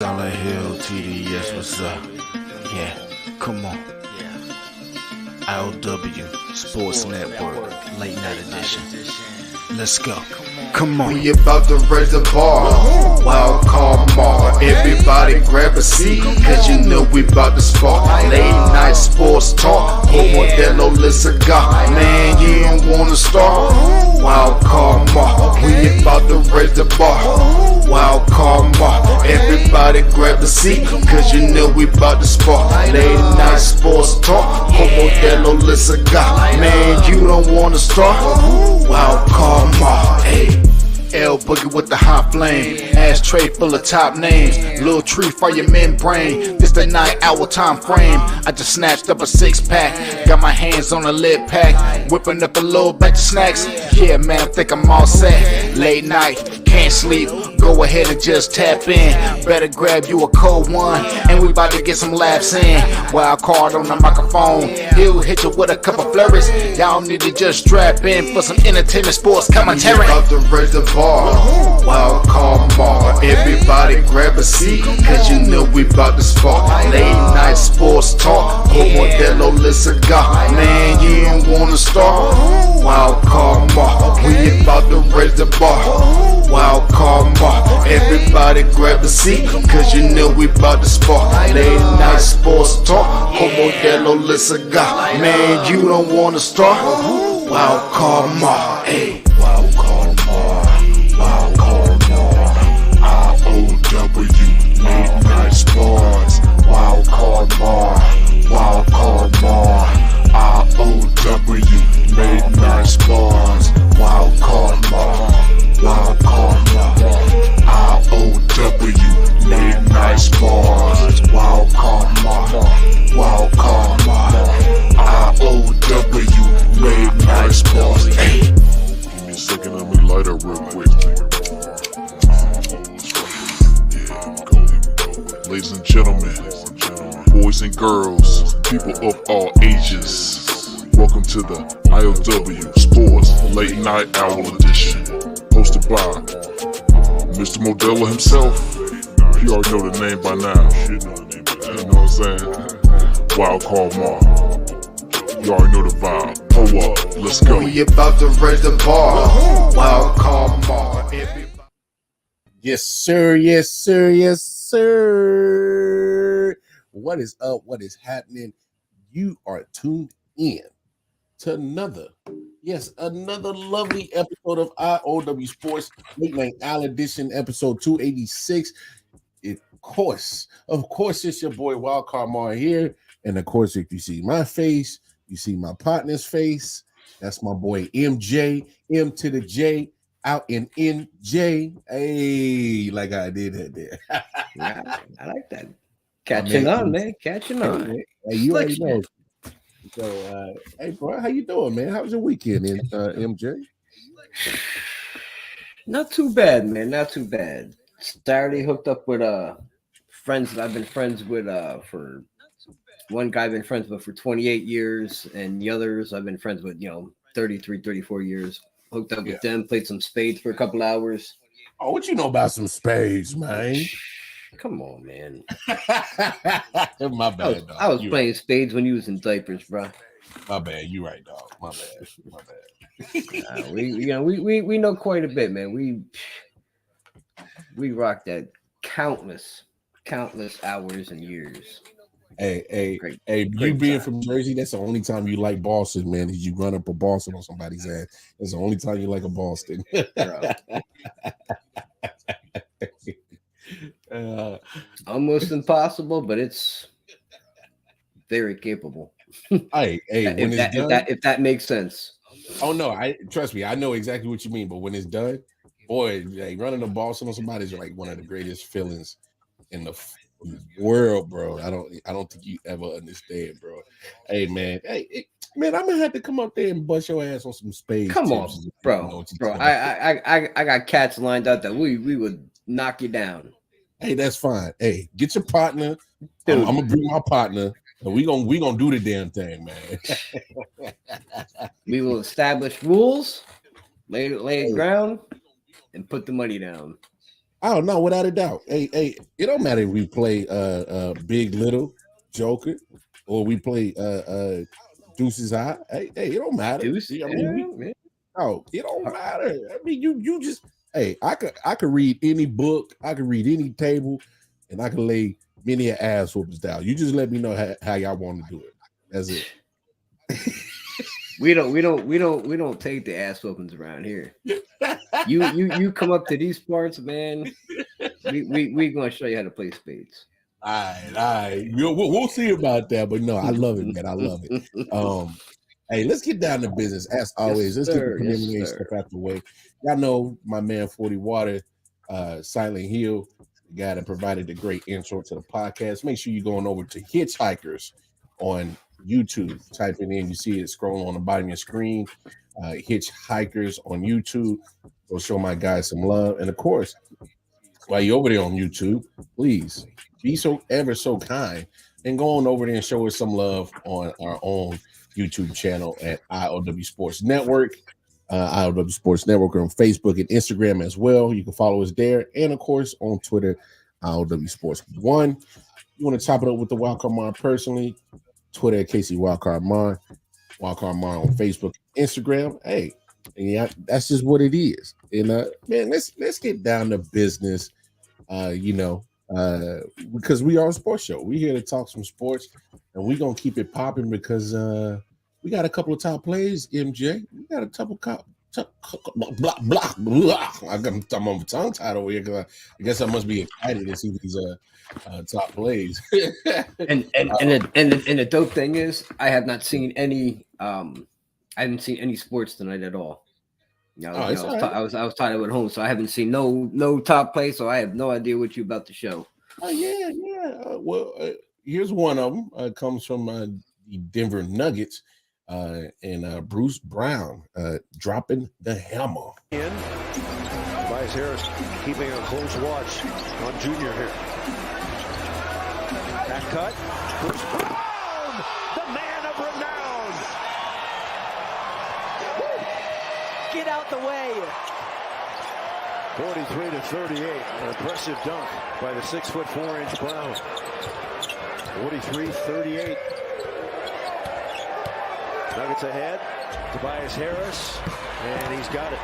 Dollar Hill TDS, what's up? Yeah, come on. I.O.W. Sports Network, late night edition. Let's go. Come on. We about to raise the bar. Wild card Mar. Everybody grab a seat, cause you know we about to spark. Late night sports talk. Modelo Le Cigar. Man, you don't wanna start. Wild card Mar. We about to raise the bar. Wild card Mar. Everybody grab a seat, cause you know we about to spark. Late night sports talk. Modelo Le Cigar. Man, you don't wanna start. Wild card Mar. Hey. L Boogie with the hot flame, ashtray full of top names, little tree for your membrane. This the 9-hour time frame. I just snatched up a 6-pack, got my hands on a lid pack, whipping up a little batch of snacks. Yeah, man, I think I'm all set. Late night, can't sleep. Go ahead and just tap in. Better grab you a cold one, and we about to get some laps in. Wild card on the microphone, he'll hit you with a couple flurries. Y'all need to just strap in for some entertainment sports commentary. About to raise the bar, wild card Mar. Everybody grab a seat, cause you know we about to spark. Late night sports talk, Modelo Le Cigar. Man, you don't wanna start. Wild card Mar. We about to raise the bar. Wild card Mar. Everybody grab a seat, cause you know we about to spark. Late night sports talk, Modelo Le Cigar. Man, you don't wanna start. Wild card Mar. Hey. Wild card Mar. Wild card Mar. I.O.W. Late night sports. Wild card Mar. Wild card Mar. I.O.W. Late night sports. Wild card Mar. Wild card Mar. I.O.W. Late night sports. Wild card Mar. Wild card Mar. I.O.W. Late night sports. Hey. Give me a second, let me light up real quick. Ladies and gentlemen, boys and girls, people of all ages, welcome to the I.O.W. Sports Late Night Hour Edition, hosted by Mr. Modelo himself. You already know the name by now. You know what I'm saying? Wild Card Mar. You already know the vibe. Pull up, let's go. We about to raise the bar. Wild card Mar. Yes, sir. Yes, sir. Yes, sir. What is up? What is happening? You are tuned in to another lovely episode of I.O.W. Sports Late Night Hour Edition, episode 286. Of course, it's your boy Wildcard Mar here. And of course, if you see my face, you see my partner's face. That's my boy MJ, M to the J, out in NJ. Hey, like I did that there. I like that. Catching on, man. Catching on. Hey, you already know. So, hey, bro, how you doing, man? How was your weekend, MJ? Not too bad, man. Not too bad. Saturday hooked up with friends that I've been friends with for one guy I've been friends with for 28 years, and the others I've been friends with, 33, 34 years. Hooked up with them, played some spades for a couple hours. Oh, what you know about some spades, man? Come on, man. My bad, dog. I was playing spades when you was in diapers, bro. My bad. You right, dog. My bad. We know quite a bit, man. We rocked that countless hours and years. Hey, you being from Jersey, that's the only time you like Boston, man. Is you run up a Boston on somebody's ass. That's the only time you like a Boston. Almost impossible, but it's very capable. If that makes sense. Oh no, trust me, I know exactly what you mean. But when it's done, boy, like running a Boston on somebody is like one of the greatest feelings in the world, bro. I don't think you ever understand, bro. Hey, man. Man, I'm gonna have to come up there and bust your ass on some spades. Come on, bro. I got cats lined up that we would knock you down. Hey, that's fine. Hey, get your partner. I'm gonna bring my partner, and we gonna do the damn thing, man. We will establish rules, lay it ground, and put the money down. Oh no, without a doubt. Hey, it don't matter if we play Big Little Joker or we play Deuces High. Hey, it don't matter. Deuce, I mean, yeah. oh, it don't matter. I mean, you just I could read any book, I could read any table, and I could lay many ass whoopers down. You just let me know how y'all want to do it. That's it. We don't take the ass whoopings around here. You come up to these parts, man. We gonna show you how to play spades. All right. We'll see about that, but no, I love it, man. I love it. Hey, let's get down to business. As always, let's get the preliminary stuff out the way. Y'all know my man 40 Water, Silent Hill, the guy that provided the great intro to the podcast. Make sure you're going over to Hitchhikers on YouTube. Type it in, you see it scrolling on the bottom of your screen. Hitchhikers on YouTube. Go show my guys some love. And of course, while you're over there on YouTube, please be so ever so kind and go on over there and show us some love on our own YouTube channel at I.O.W Sports Network. I.O.W Sports Network on Facebook and Instagram as well. You can follow us there. And of course, on Twitter, I.O.W Sports 1. You want to top it up with the Wildcard Mar personally, Twitter at KC Wildcard Mar on Facebook, Instagram. Hey, yeah, that's just what it is. And man, let's get down to business. Because we are a sports show. We're here to talk some sports, and we're gonna keep it popping because we got a couple of top plays, MJ. We got a couple I'm on tongue tied over here because I guess I must be excited to see these top plays. and the dope thing is, I have not seen any. I haven't seen any sports tonight at all. I was tied up at home, so I haven't seen no top play, so I have no idea what you're about to show. Oh yeah. Well, here's one of them. Comes from the Denver Nuggets, and Bruce Brown dropping the hammer. Tobias Harris keeping a close watch on Junior here. That cut. Bruce Brown, the man of renown. Get out the way. 43-38. An impressive dunk by the 6'4" Brown. 43-38. Nuggets ahead. Tobias Harris, and he's got it.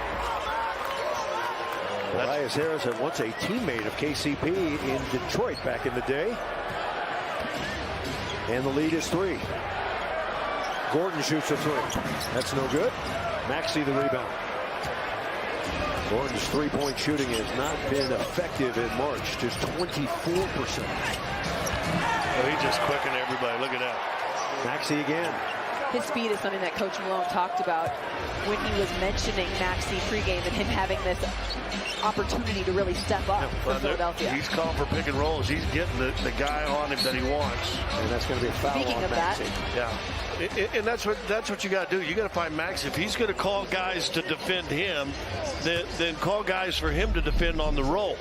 Tobias Harris had once a teammate of KCP in Detroit back in the day. And the lead is 3. Gordon shoots a 3. That's no good. Maxey the rebound. Gordon's three-point shooting has not been effective in March, just 24%. Oh, he just quickened everybody. Look at that. Maxey again. His speed is something that Coach Malone talked about when he was mentioning Maxey pregame and him having this opportunity to really step up for Philadelphia. He's calling for pick and rolls. He's getting the guy on him that he wants. And that's going to be a foul. Speaking on of Maxey. that. Yeah. And that's what you got to do. You got to find Maxey. If he's going to call guys to defend him, then call guys for him to defend on the roll.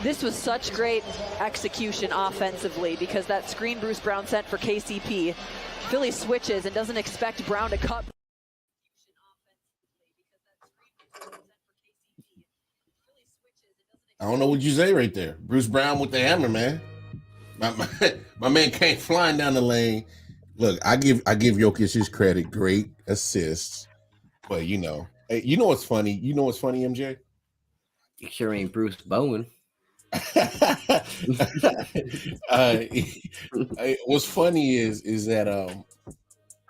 This was such great execution offensively because that screen Bruce Brown sent for KCP. Philly switches and doesn't expect Brown to cut. I don't know what you say right there. Bruce Brown with the hammer, man. My man came flying down the lane. Look, I give Jokic his credit. Great assists. But you know what's funny? You know what's funny, MJ? You sure ain't Bruce Bowen. What's funny is that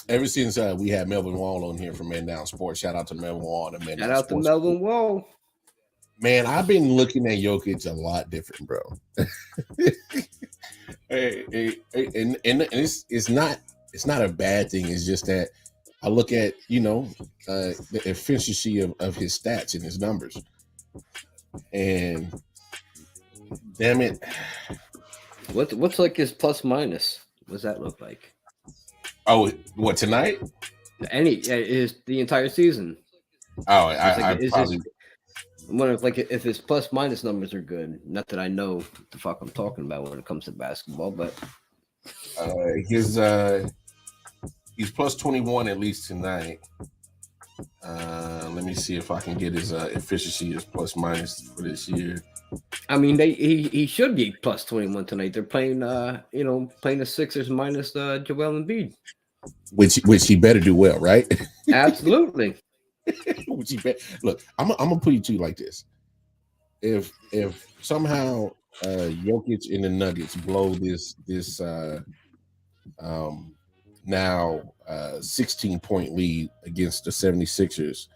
ever since we had Melvin Wall on here from Man Down Sports, shout out to Melvin Wall and Man Down Sports. Shout out to Melvin Wall. Man, I've been looking at Jokic a lot different, bro. And it's not a bad thing. It's just that I look at the efficiency of his stats and his numbers, and damn it, what's like his plus minus? What does that look like? Oh, what tonight? Is the entire season? Oh, I probably. I'm wondering if his plus minus numbers are good. Not that I know what the fuck I'm talking about when it comes to basketball, but he's plus 21 at least tonight. Let me see if I can get his efficiency, his plus minus for this year. I mean, he should be plus 21 tonight. They're playing playing the Sixers minus Joel Embiid. Which he better do well, right? Absolutely. Which he look, I'm gonna put it to you like this: if somehow Jokic and the Nuggets blow this now 16-point lead against the 76ers,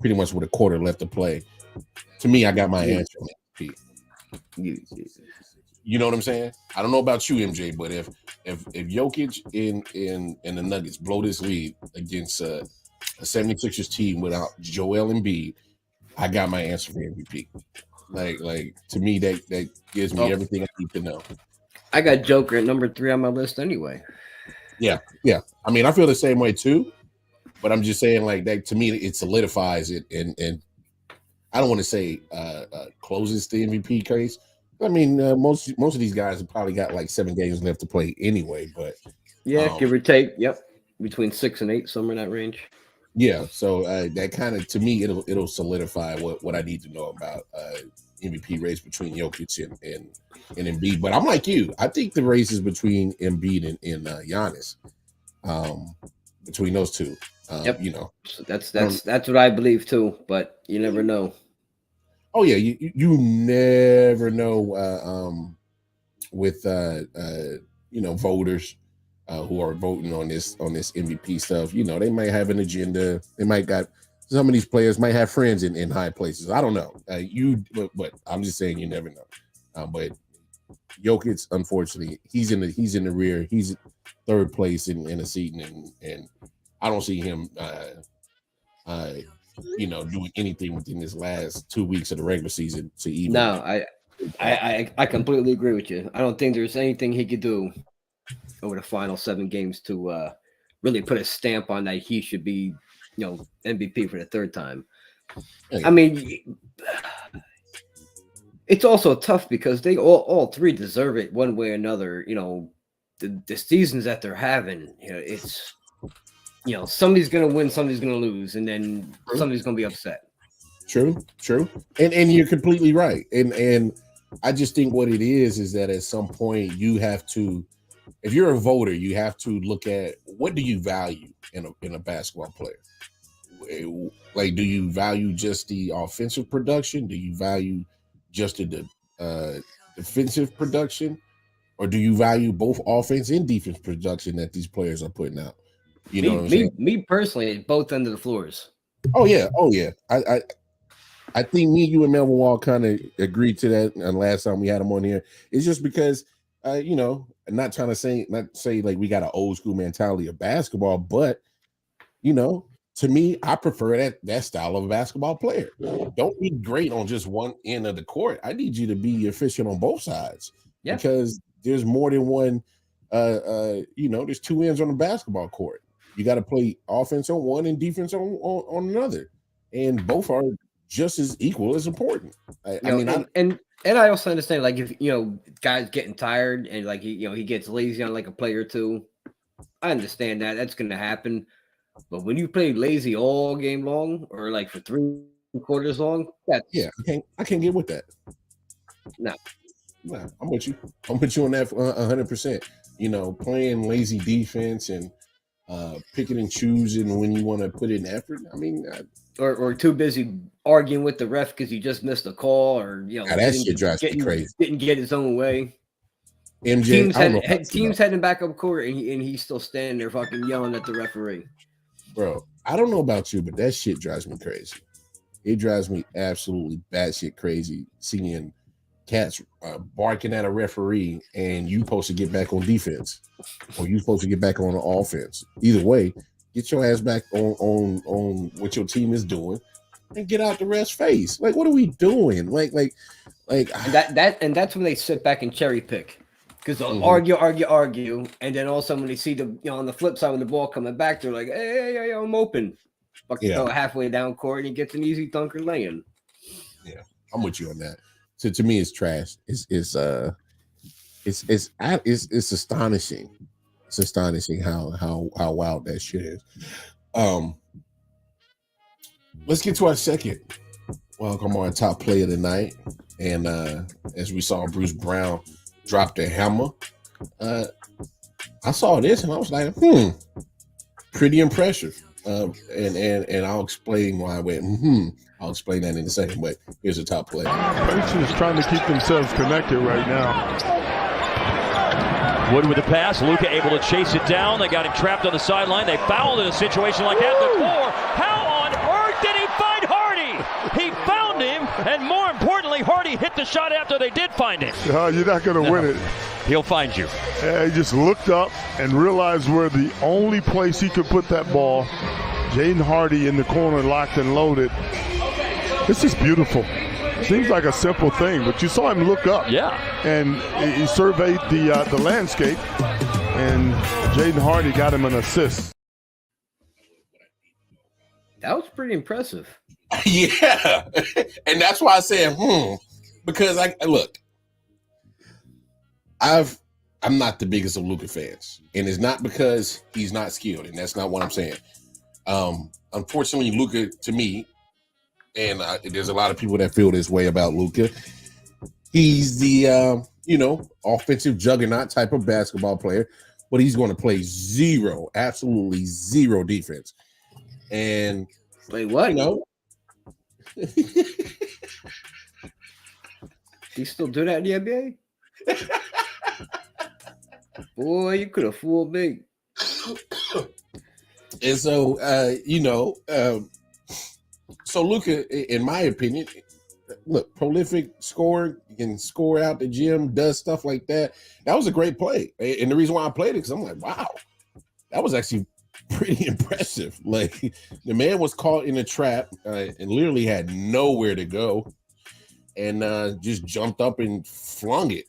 pretty much with a quarter left to play, to me, I got my answer on MVP. You know what I'm saying? I don't know about you, MJ, but if Jokic and the Nuggets blow this lead against a 76ers team without Joel Embiid, I got my answer for MVP. Like to me, that gives me everything I need to know. I got Joker at number 3 on my list anyway. Yeah. I mean, I feel the same way too, but I'm just saying, like, that to me, it solidifies it, and I don't want to say closes the MVP case. I mean, most of these guys have probably got like 7 games left to play anyway, but give or take, between 6 and 8, somewhere in that range. Yeah, so that kind of, to me, it'll solidify what I need to know about MVP race between Jokic and Embiid. But I'm like you. I think the race is between Embiid and Giannis. Between those two. You know. So that's what I believe too, but you never know. Oh yeah, you never know with voters who are voting on this MVP stuff. You know, they might have an agenda. They might got some of these players might have friends in high places. I don't know. But I'm just saying you never know. But Jokic, unfortunately, he's in the rear. He's third place in the seating, and I don't see him doing anything within this last 2 weeks of the regular season to even. No, I completely agree with you. I don't think there's anything he could do over the final 7 games to really put a stamp on that he should be, MVP for the 3rd time. I mean, it's also tough because they all 3 deserve it one way or another. The seasons that they're having, it's somebody's gonna win, somebody's gonna lose, and then somebody's gonna be upset. True, and you're completely right. And I just think what it is that at some point you have to, if you're a voter, you have to look at what do you value in a basketball player. Like, do you value just the offensive production? Do you value just the defensive production, or do you value both offense and defense production that these players are putting out? You know what I'm saying? Me personally, at both ends of the floors. Oh yeah. I think me, you, and Melvin Wall kind of agreed to that. And last time we had him on here, it's just because not trying to say like we got an old school mentality of basketball, but to me, I prefer that style of a basketball player. Don't be great on just one end of the court. I need you to be efficient on both sides. Yeah. Because there's more than one. There's 2 ends on the basketball court. You got to play offense on one and defense on another, and both are just as equal as important. And I also understand, like, if guys getting tired and like he gets lazy on like a play or two. I understand that's going to happen. But when you play lazy all game long, or like for 3 quarters long, I can't get with that. No, I'm with you. I'm with you on that 100%. Playing lazy defense and picking and choosing when you want to put in effort. I mean, or too busy arguing with the ref because you just missed a call, or that shit drives me crazy. Didn't get his own way. MJ, teams heading back up court, and he's still standing there fucking yelling at the referee. Bro, I don't know about you, but that shit drives me crazy. It drives me absolutely batshit crazy seeing cats barking at a referee and you supposed to get back on defense, or you supposed to get back on the offense. Either way, get your ass back on what your team is doing and get out the ref's face. Like, what are we doing? Like and that's when they sit back and cherry pick. Because they'll argue, and then all of a sudden when they see on the flip side when the ball coming back, they're like, hey, I'm open. Throw halfway down court and he gets an easy dunker laying. Yeah, I'm with you on that. So to me, it's trash. It's astonishing. It's astonishing how wild that shit is. Let's get to our second Welcome on top play of the night. And as we saw Bruce Brown drop the hammer, I saw this and I was like, pretty impressive. And I'll explain why I went, I'll explain that in a second, but here's the top play. Person is trying to keep themselves connected right now. Wood with the pass. Luka able to chase it down. They got him trapped on the sideline. They fouled in a situation like that before. How on earth did he find Hardy? He found him, and more importantly, Hardy hit the shot after they did find him. You're not going to win it. He'll find you. He just looked up and realized where the only place he could put that ball. Jaden Hardy in the corner, locked and loaded. This is beautiful. Seems like a simple thing, but you saw him look up. Yeah. And he surveyed the landscape, and Jaden Hardy got him an assist. That was pretty impressive. Yeah. And that's why I said, because I'm not the biggest of Luka fans. And it's not because he's not skilled, and that's not what I'm saying. Unfortunately, Luka, to me, and there's a lot of people that feel this way about Luka. He's the offensive juggernaut type of basketball player, but he's going to play absolutely zero defense. And wait, what? He still do that in the NBA? Boy, you could have fooled me. And so, so Luka, in my opinion, look, prolific scorer, can score out the gym, does stuff like that. That was a great play. And the reason why I played it, because I'm like, wow, that was actually pretty impressive. Like, the man was caught in a trap and literally had nowhere to go, and just jumped up and flung it,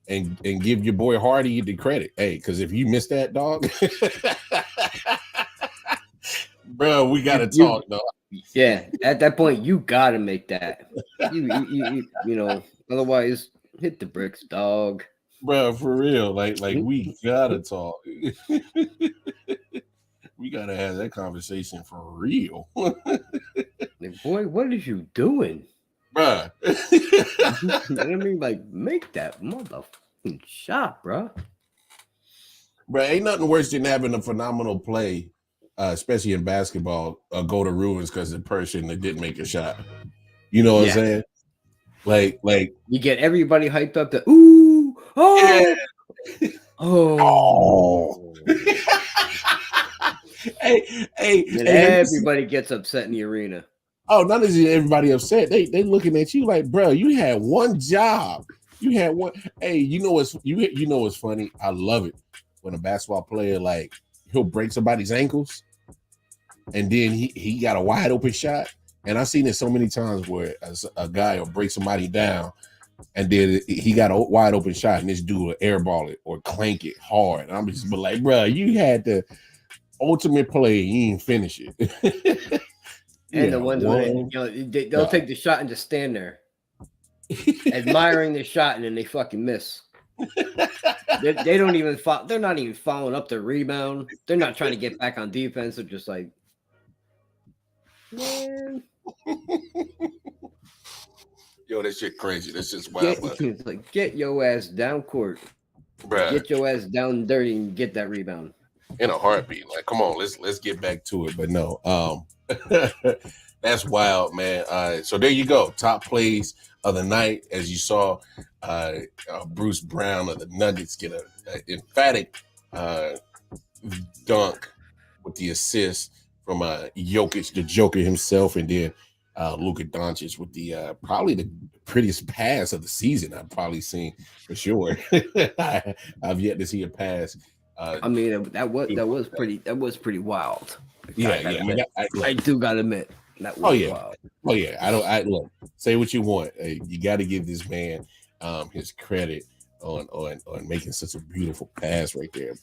and give your boy Hardy the credit. Hey, because if you missed that, dog, bro, we gotta talk, dog. Yeah, at that point, you gotta make that. Otherwise, hit the bricks, dog. Bro, for real, like we gotta talk. We gotta have that conversation for real. Like, boy, what are you doing, bro? I mean, like, make that motherfucking shot, bro. Bro, ain't nothing worse than having a phenomenal play, especially in basketball, go to ruins because the person that didn't make a shot. You know what I'm saying? Like you get everybody hyped up to ooh, oh, yeah. oh. hey, and everybody gets upset in the arena. Oh, not only everybody upset, they looking at you like, bro, you had one job. You had one. Hey, you know what's funny? I love it when a basketball player, like, he'll break somebody's ankles, and then he got a wide open shot. And I've seen it so many times where a guy will break somebody down, and then he got a wide open shot, and this dude will airball it or clank it hard. And I'm just like, bro, you had the ultimate play, you didn't finish it. And the ones when they'll take the shot and just stand there, admiring the shot, and then they fucking miss. They don't even they're not even following up the rebound. They're not trying to get back on defense. They're just like, man. Yo, that shit crazy. That's just wild. Like, get your ass down court. Bruh. Get your ass down dirty and get that rebound. In a heartbeat. Like, come on, let's get back to it. But no, that's wild, man. So there you go. Top plays of the night. As you saw, Bruce Brown of the Nuggets get an emphatic dunk with the assist from Jokic, the Joker himself, and then Luka Doncic with the probably the prettiest pass of the season I've probably seen for sure. I've yet to see a pass. I mean, that was pretty wild. Yeah, I do gotta admit that was wild. Oh yeah, I look, say what you want. You got to give this man his credit on making such a beautiful pass right there.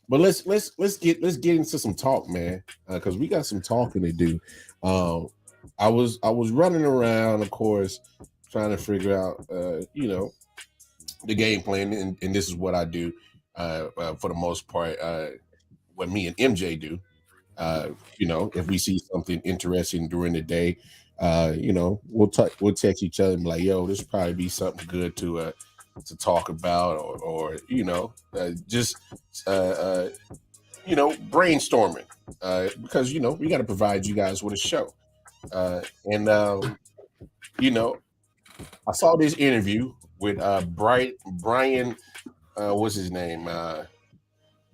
But let's get into some talk, man, because we got some talking to do. I was running around, of course, trying to figure out the game plan, and this is what I do for the most part. What me and MJ do, If we see something interesting during the day, we'll text each other and be like, yo, this would probably be something good to talk about, or just brainstorming, because we got to provide you guys with a show. I saw this interview with Brian, what's his name?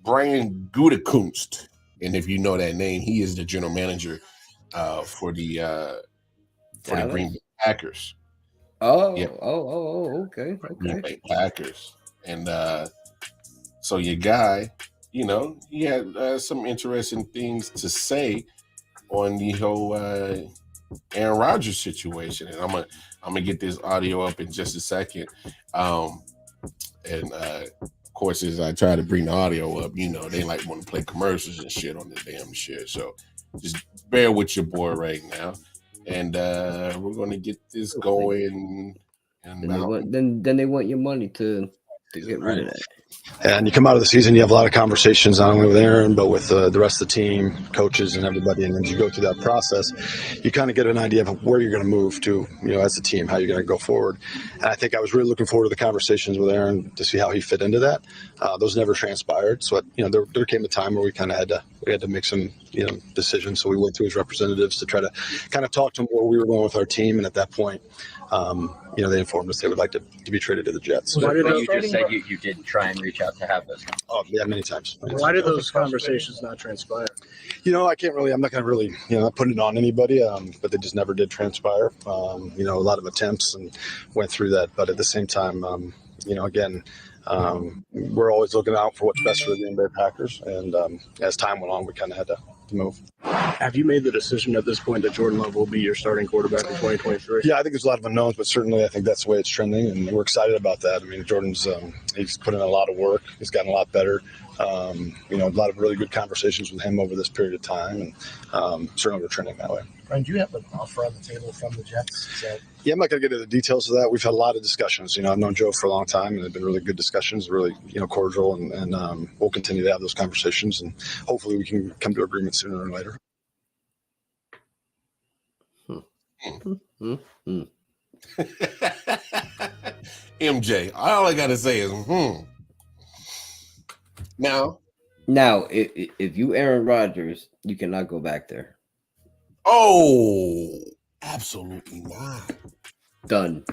Brian Gutekunst. And if you know that name, he is the general manager for the Green Bay Packers. Okay. Green Bay Packers. And so your guy, he had some interesting things to say on the whole Aaron Rodgers situation. And I'm gonna get this audio up in just a second. Of course, as I try to bring the audio up, they like want to play commercials and shit on the damn shit. So just bear with your boy right now, and we're gonna get this going. And then they want your money to get rid of that. And you come out of the season, you have a lot of conversations, not only with Aaron, but with the rest of the team, coaches, and everybody. And as you go through that process, you kind of get an idea of where you're going to move to, as a team, how you're going to go forward. And I think I was really looking forward to the conversations with Aaron to see how he fit into that. Those never transpired. So, there came a time where we kind of had to make some, decisions. So we went through his representatives to try to kind of talk to him where we were going with our team. And at that point, they informed us they would like to be traded to the Jets. But you just said you did try and reach out to have those conversations. Oh, yeah, many times. Why did those conversations not transpire? I'm not going to really, not put it on anybody, but they just never did transpire. A lot of attempts and went through that. But at the same time, again, we're always looking out for what's best for the Green Bay Packers. And as time went on, we kind of had to move. Have you made the decision at this point that Jordan Love will be your starting quarterback in 2023? Yeah, I think there's a lot of unknowns, but certainly I think that's the way it's trending, and we're excited about that. I mean, Jordan's he's put in a lot of work. He's gotten a lot better. A lot of really good conversations with him over this period of time, and certainly we're trending that way. Brian, do you have an offer on the table from the Jets? Yeah, I'm not going to get into the details of that. We've had a lot of discussions. I've known Joe for a long time, and they've been really good discussions, really, cordial, and we'll continue to have those conversations, and hopefully we can come to agreement sooner than later. MJ, all I got to say is, Now, if you Aaron Rodgers, you cannot go back there. Oh, absolutely not. Done.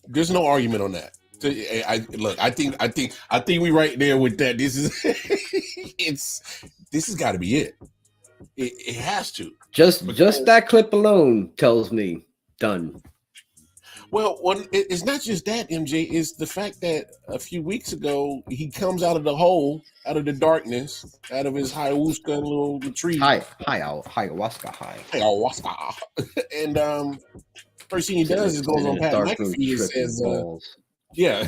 There's no argument on that. I think we right there with that. This has got to be it. It has to. Just that clip alone tells me done. Well, it's not just that, MJ. It's the fact that a few weeks ago he comes out of the hole, out of the darkness, out of his ayahuasca little retreat. Ayahuasca. And first thing he does is goes on Pat McAfee and says, "Yeah."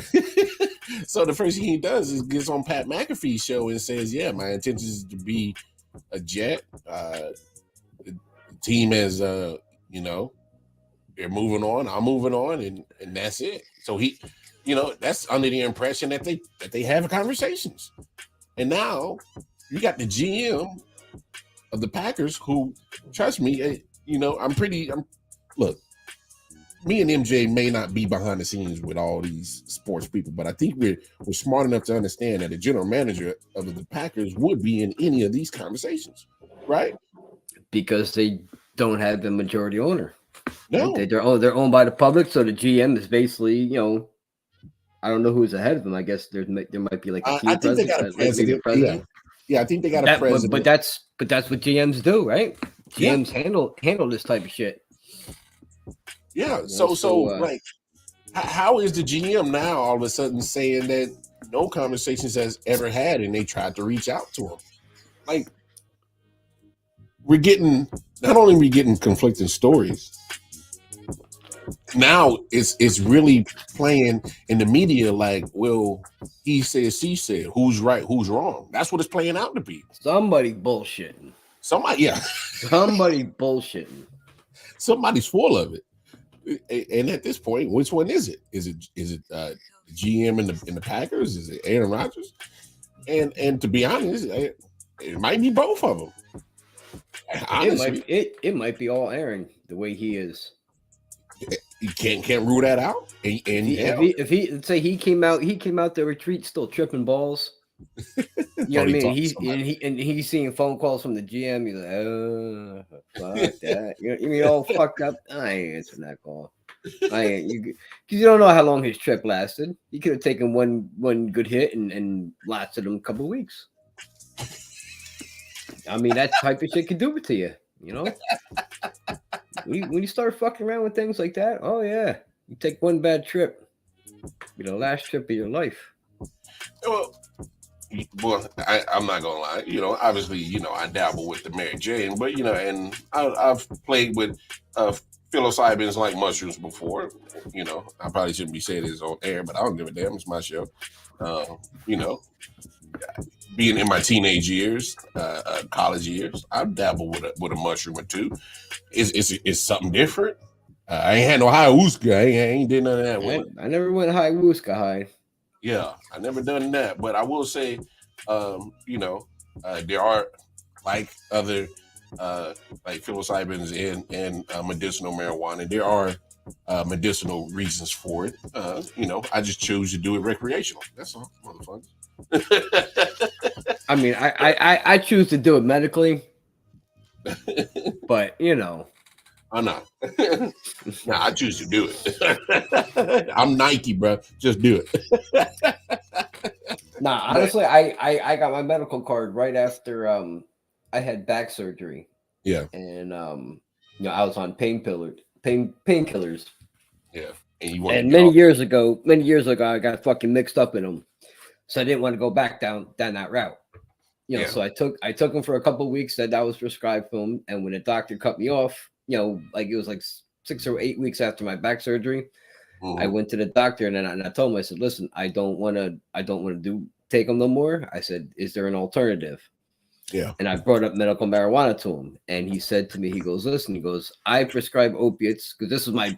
So the first thing he does is gets on Pat McAfee's show and says, "Yeah, my intention is to be a Jet. The team has, they're moving on. I'm moving on, and that's it." So he, that's under the impression that they have conversations. And now you got the GM of the Packers who, trust me, look, me and MJ may not be behind the scenes with all these sports people, but I think we're smart enough to understand that the general manager of the Packers would be in any of these conversations, right? Because they don't have the majority owner. No, they're owned by the public, so the GM is basically, I don't know who's ahead of them. I guess there might be like a team I think they got a president. Yeah, I think they got a president. But that's what GMs do, right? GMs handle this type of shit. Yeah. Like, how is the GM now all of a sudden saying that no conversations has ever had, and they tried to reach out to him? Like, not only are we getting conflicting stories, now it's really playing in the media like, well, he said, she said, who's right, who's wrong? That's what it's playing out to be. Somebody bullshitting. Somebody bullshitting. Somebody's full of it. And at this point, which one is it? Is it GM in the Packers? Is it Aaron Rodgers? And to be honest, it might be both of them. Honestly, it might be all Aaron the way he is. You can't rule that out. If he let's say he came out the retreat still tripping balls. You know what I mean? He's seeing phone calls from the GM. He's like, oh, fuck that. You mean all fucked up? I ain't answering that call. I ain't because you don't know how long his trip lasted. He could have taken one good hit and lasted him a couple of weeks. I mean, that type of shit can do it to you. You know, when you start fucking around with things like that, oh yeah, you take one bad trip, be the last trip of your life. Well, I'm not gonna lie. You know, obviously, I dabble with the Mary Jane, but and I've played with psilocybins like mushrooms before. I probably shouldn't be saying this on air, but I don't give a damn. It's my show. Being in my teenage years, college years, I've dabbled with a mushroom or two. It's something different. I ain't had no ayahuasca. I ain't did none of that. I never went ayahuasca high. Yeah, I never done that, but I will say, there are like other like psilocybins and medicinal marijuana. There are medicinal reasons for it. I just choose to do it recreational. That's all, motherfuckers. I mean, I choose to do it medically, but I'm not. Nah, I choose to do it. I'm Nike, bro. Just do it. Nah, honestly, I got my medical card right after I had back surgery. Yeah. And I was on painkillers. Yeah. And many years ago, I got fucking mixed up in them. So I didn't want to go back down that route. So I took them for a couple of weeks that was prescribed for them. And when the doctor cut me off, like it was like 6 or 8 weeks after my back surgery, I went to the doctor and I told him, I said, listen, I don't want to take them no more. I said, is there an alternative? Yeah. And I brought up medical marijuana to him, and he said to me, he goes, listen, he goes, I prescribe opiates because this was my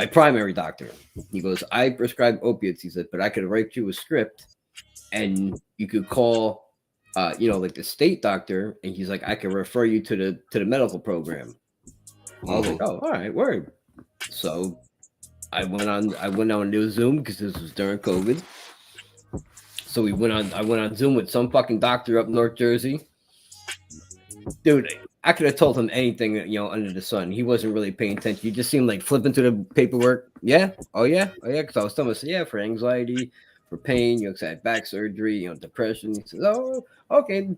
primary doctor. He goes, I prescribe opiates. He said, but I could write you a script and you could call, like the state doctor. And he's like, I can refer you to the medical program. I was like, oh, all right, word. So I went on to Zoom because this was during COVID. So I went on Zoom with some fucking doctor up North Jersey. Dude, I could have told him anything, under the sun. He wasn't really paying attention. He just seemed like flipping through the paperwork. Yeah. Oh yeah. Because I was telling him, for anxiety, for pain, because I had back surgery, depression. He says, oh, okay.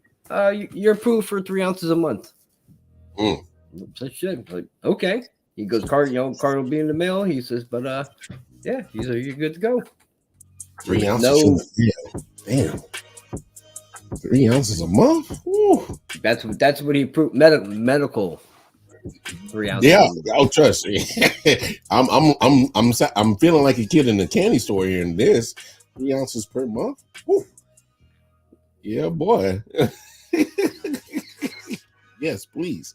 You're approved for 3 ounces a month. So shit. Like, okay. He goes, card will be in the mail. He says, but yeah, he's like, you're good to go. 3 ounces. Damn. 3 ounces a month. Woo. That's what he proved. Medical. 3 ounces. Yeah. Oh, trust me. I'm feeling like a kid in a candy store here in this. 3 ounces per month. Woo. Yeah, boy. Yes, please.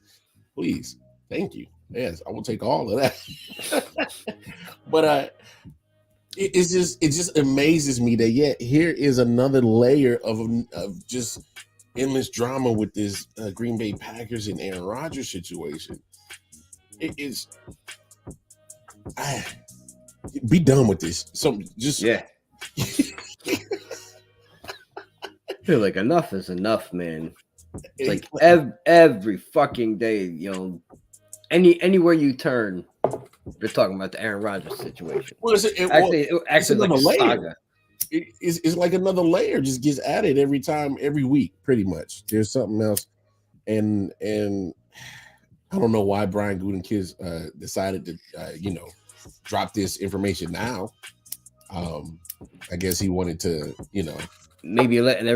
Thank you. Yes, I will take all of that. But it just amazes me that yet here is another layer of just endless drama with this Green Bay Packers and Aaron Rodgers situation. It is. Be done with this. Yeah. I feel like enough is enough, man. It's like every fucking day, anywhere you turn, they're talking about the Aaron Rodgers situation. Well, it's like a saga. It's like another layer just gets added every week, pretty much. There's something else, and I don't know why Brian Gutekunst decided to drop this information now. I guess he wanted to, maybe letting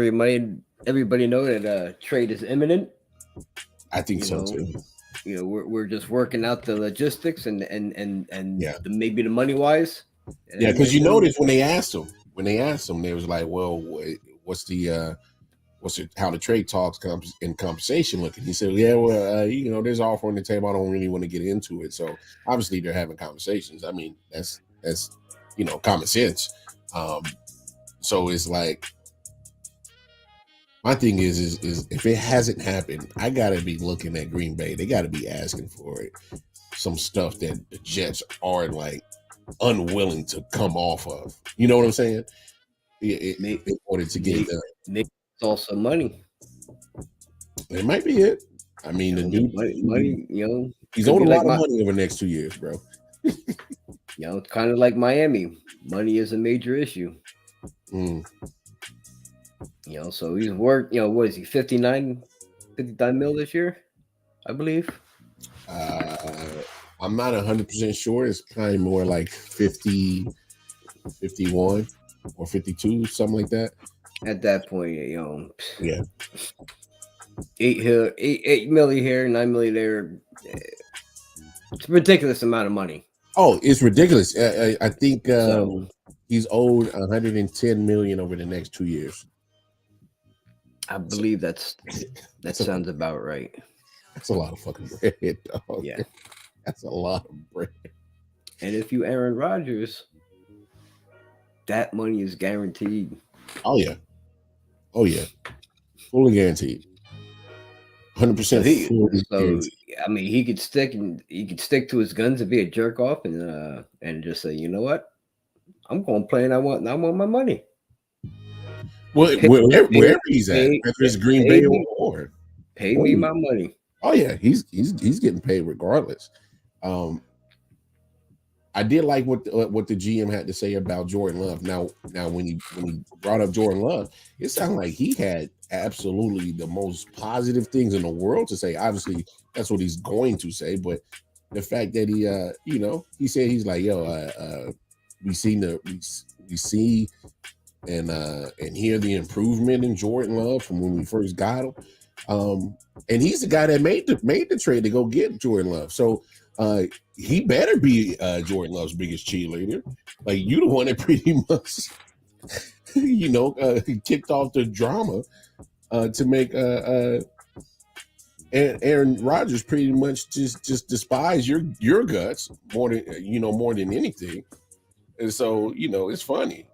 everybody know that trade is imminent. I think so too. We're just working out the logistics and maybe the money wise. Yeah, because you notice when they asked him, they was like, "Well, what's how the trade talks and compensation looking?" He said, "Yeah, well, there's an offer on the table. I don't really want to get into it." So obviously they're having conversations. I mean, that's common sense. So it's like, My thing is if it hasn't happened, I gotta be looking at Green Bay. They gotta be asking for it. Some stuff that the Jets are like unwilling to come off of. You know what I'm saying? In order to get it done. Maybe it's also money. It might be it. I mean, the dude, money, he's owed a lot of money over the next 2 years, bro. It's kind of like Miami. Money is a major issue. So he's worked, what is he, 59 mil this year, I believe? I'm not 100% sure. It's probably more like 50, 51 or 52, something like that. At that point, yeah. 8 million here, 9 million there. It's a ridiculous amount of money. Oh, it's ridiculous. I think he's owed 110 million over the next 2 years. I believe that sounds about right. That's a lot of fucking bread, dog. Yeah. That's a lot of bread. And if you Aaron Rodgers, that money is guaranteed. Oh yeah. Fully guaranteed. 100%. So I mean, he could stick to his guns and be a jerk off and just say, you know what, I'm going to play and I want my money. Well, wherever he's at, whether it's Green Bay or pay me my money. Oh yeah, he's getting paid regardless. I did like what the GM had to say about Jordan Love. Now when he brought up Jordan Love, it sounded like he had absolutely the most positive things in the world to say. Obviously, that's what he's going to say, but the fact that he said he's like, we see and hear the improvement in Jordan Love from when we first got him. And he's the guy that made the trade to go get Jordan Love. So he better be Jordan Love's biggest cheerleader. Like, you the one that pretty much kicked off the drama to make Aaron Rodgers pretty much just despise your guts more than anything. And so it's funny.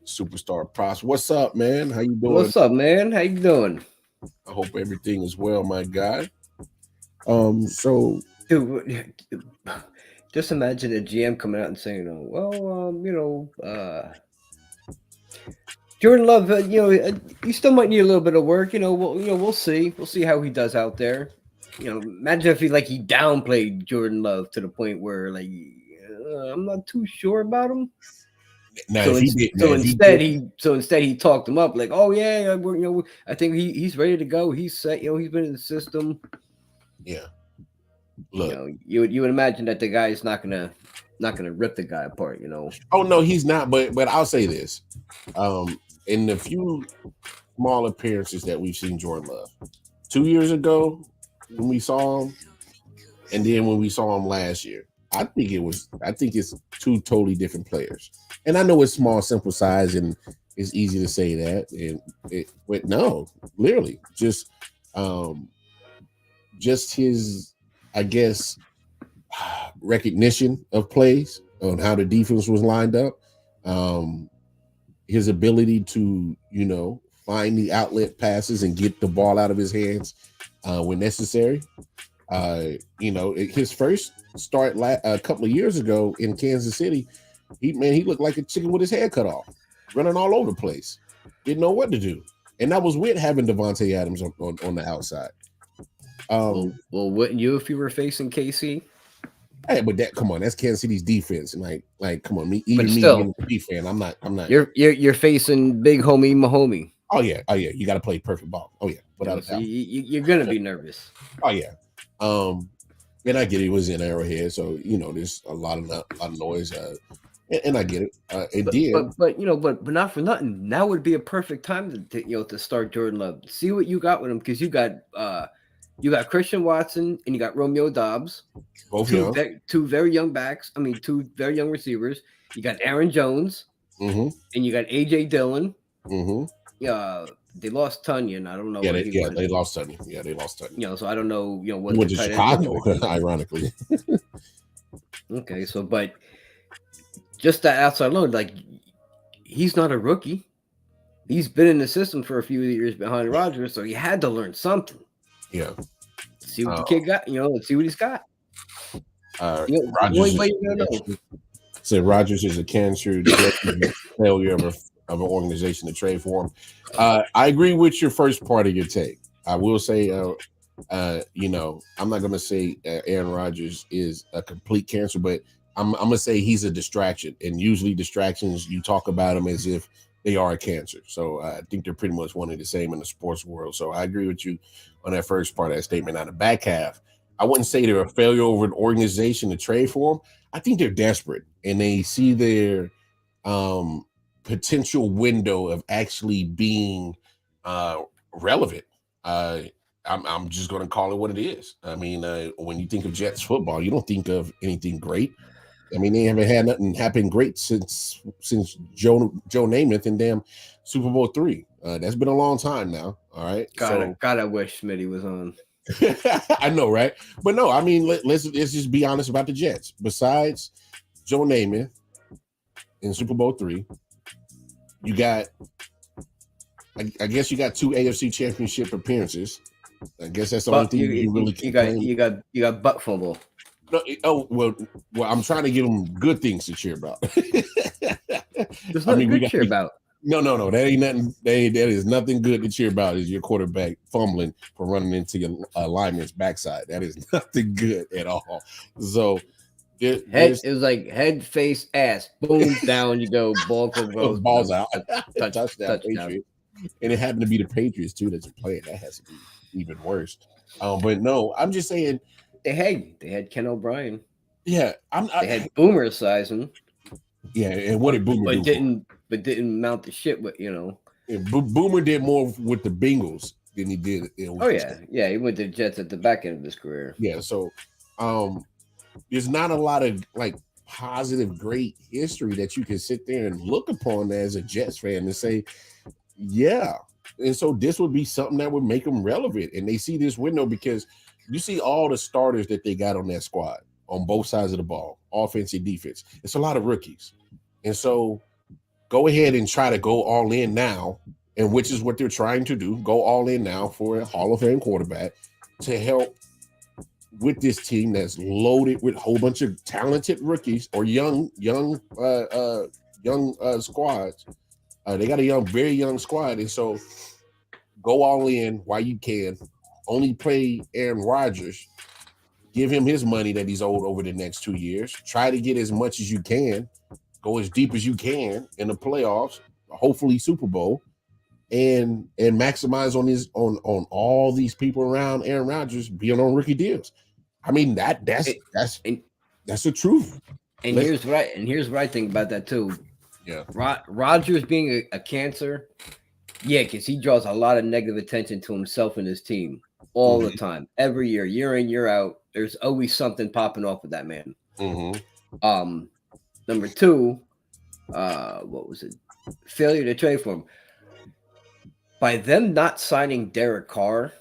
Superstar Props, what's up, man? How you doing? What's up, man? How you doing? I hope everything is well, my guy. So, dude, just imagine a GM coming out and saying, Jordan Love, you still might need a little bit of work. We'll see. We'll see how he does out there. Imagine if he downplayed Jordan Love to the point where I'm not too sure about him. Now, instead he talked him up like, oh yeah, I think he's ready to go. He's set. He's been in the system. Yeah. Look, you would imagine that the guy is not gonna rip the guy apart. Oh no, he's not. But I'll say this: in the few small appearances that we've seen Jordan Love, 2 years ago when we saw him, and then when we saw him last year, I think it's two totally different players. And I know it's small, simple size, and it's easy to say that. But no, literally, just his, I guess, recognition of plays on how the defense was lined up, his ability to, find the outlet passes and get the ball out of his hands when necessary. His first start a couple of years ago in Kansas City, he looked like a chicken with his head cut off, running all over the place, didn't know what to do, and that was with having Devontae Adams on the outside. Well, wouldn't you if you were facing KC? Hey, but come on, that's Kansas City's defense, and like, come on, being a fan, I'm not. You're facing big homie Mahomie. Oh yeah, you got to play perfect ball. Oh yeah, without a doubt. You're gonna be nervous. Oh yeah. And I get it was in Arrowhead, so there's a lot of noise. And I get it. But not for nothing. Now would be a perfect time to start Jordan Love. See what you got with him, because you got Christian Watson and you got Romeo Dobbs, two very young backs. I mean, two very young receivers. You got Aaron Jones, and you got AJ Dillon. They lost Tunyon. I don't know. Yeah, they lost Tunyon. Yeah, they lost Tunyon. So I don't know. What he went to Chicago, ironically. Okay, so but just that outside load, he's not a rookie. he's been in the system for a few years behind Rodgers, so he had to learn something. Yeah. See what the kid got. Let's see what he's got. Rodgers is a cancer. Failure of an organization to trade for him. I agree with your first part of your take. I will say, I'm not going to say Aaron Rodgers is a complete cancer, but I'm going to say he's a distraction. And usually distractions, you talk about them as if they are a cancer. So I think they're pretty much one and the same in the sports world. So I agree with you on that first part of that statement. Now, the back half, I wouldn't say they're a failure over an organization to trade for them. I think they're desperate, and they see their potential window of actually being relevant. I'm just going to call it what it is. I mean, when you think of Jets football, you don't think of anything great. I mean, they haven't had nothing happen great since Joe Namath and damn Super Bowl III. That's been a long time now. All right. God, I wish Smitty was on. I know, right? But no, I mean, let's just be honest about the Jets. Besides Joe Namath in Super Bowl III, you got, I guess you got 2 AFC Championship appearances. I guess that's the only thing you really can. You got butt fumble. No, well, I'm trying to give them good things to cheer about. There's nothing good to cheer about. No, that ain't nothing. That is nothing good to cheer about. Is your quarterback fumbling for running into your lineman's backside? That is nothing good at all. So, it was like head, face, ass, boom, down you go, balls out, touchdown. Patriots. And it happened to be the Patriots too that you're playing. That has to be even worse. But no, I'm just saying they had Ken O'Brien. Yeah, they had Boomer Esiason. Yeah, and what did Boomer do? But didn't mount the shit. But Boomer did more with the Bengals than he did. He went to the Jets at the back end of his career. Yeah, so there's not a lot of like positive, great history that you can sit there and look upon as a Jets fan and say, yeah. And so this would be something that would make them relevant. And they see this window because you see all the starters that they got on that squad on both sides of the ball, offense and defense. It's a lot of rookies. And so go ahead and try to go all in now, and which is what they're trying to do. Go all in now for a Hall of Fame quarterback to help with this team that's loaded with a whole bunch of talented rookies or young squads. They got a very young squad, and so go all in while you can. Only play Aaron Rodgers. Give him his money that he's owed over the next 2 years. Try to get as much as you can. Go as deep as you can in the playoffs. Hopefully Super Bowl, and maximize on all these people around Aaron Rodgers being on rookie deals. I mean that's the truth. And here's what I think about that too. Yeah, Rodgers being a cancer, because he draws a lot of negative attention to himself and his team all the time, every year in, year out. There's always something popping off with that man. Number 2, what was it? Failure to trade for him. By them not signing Derek Carr,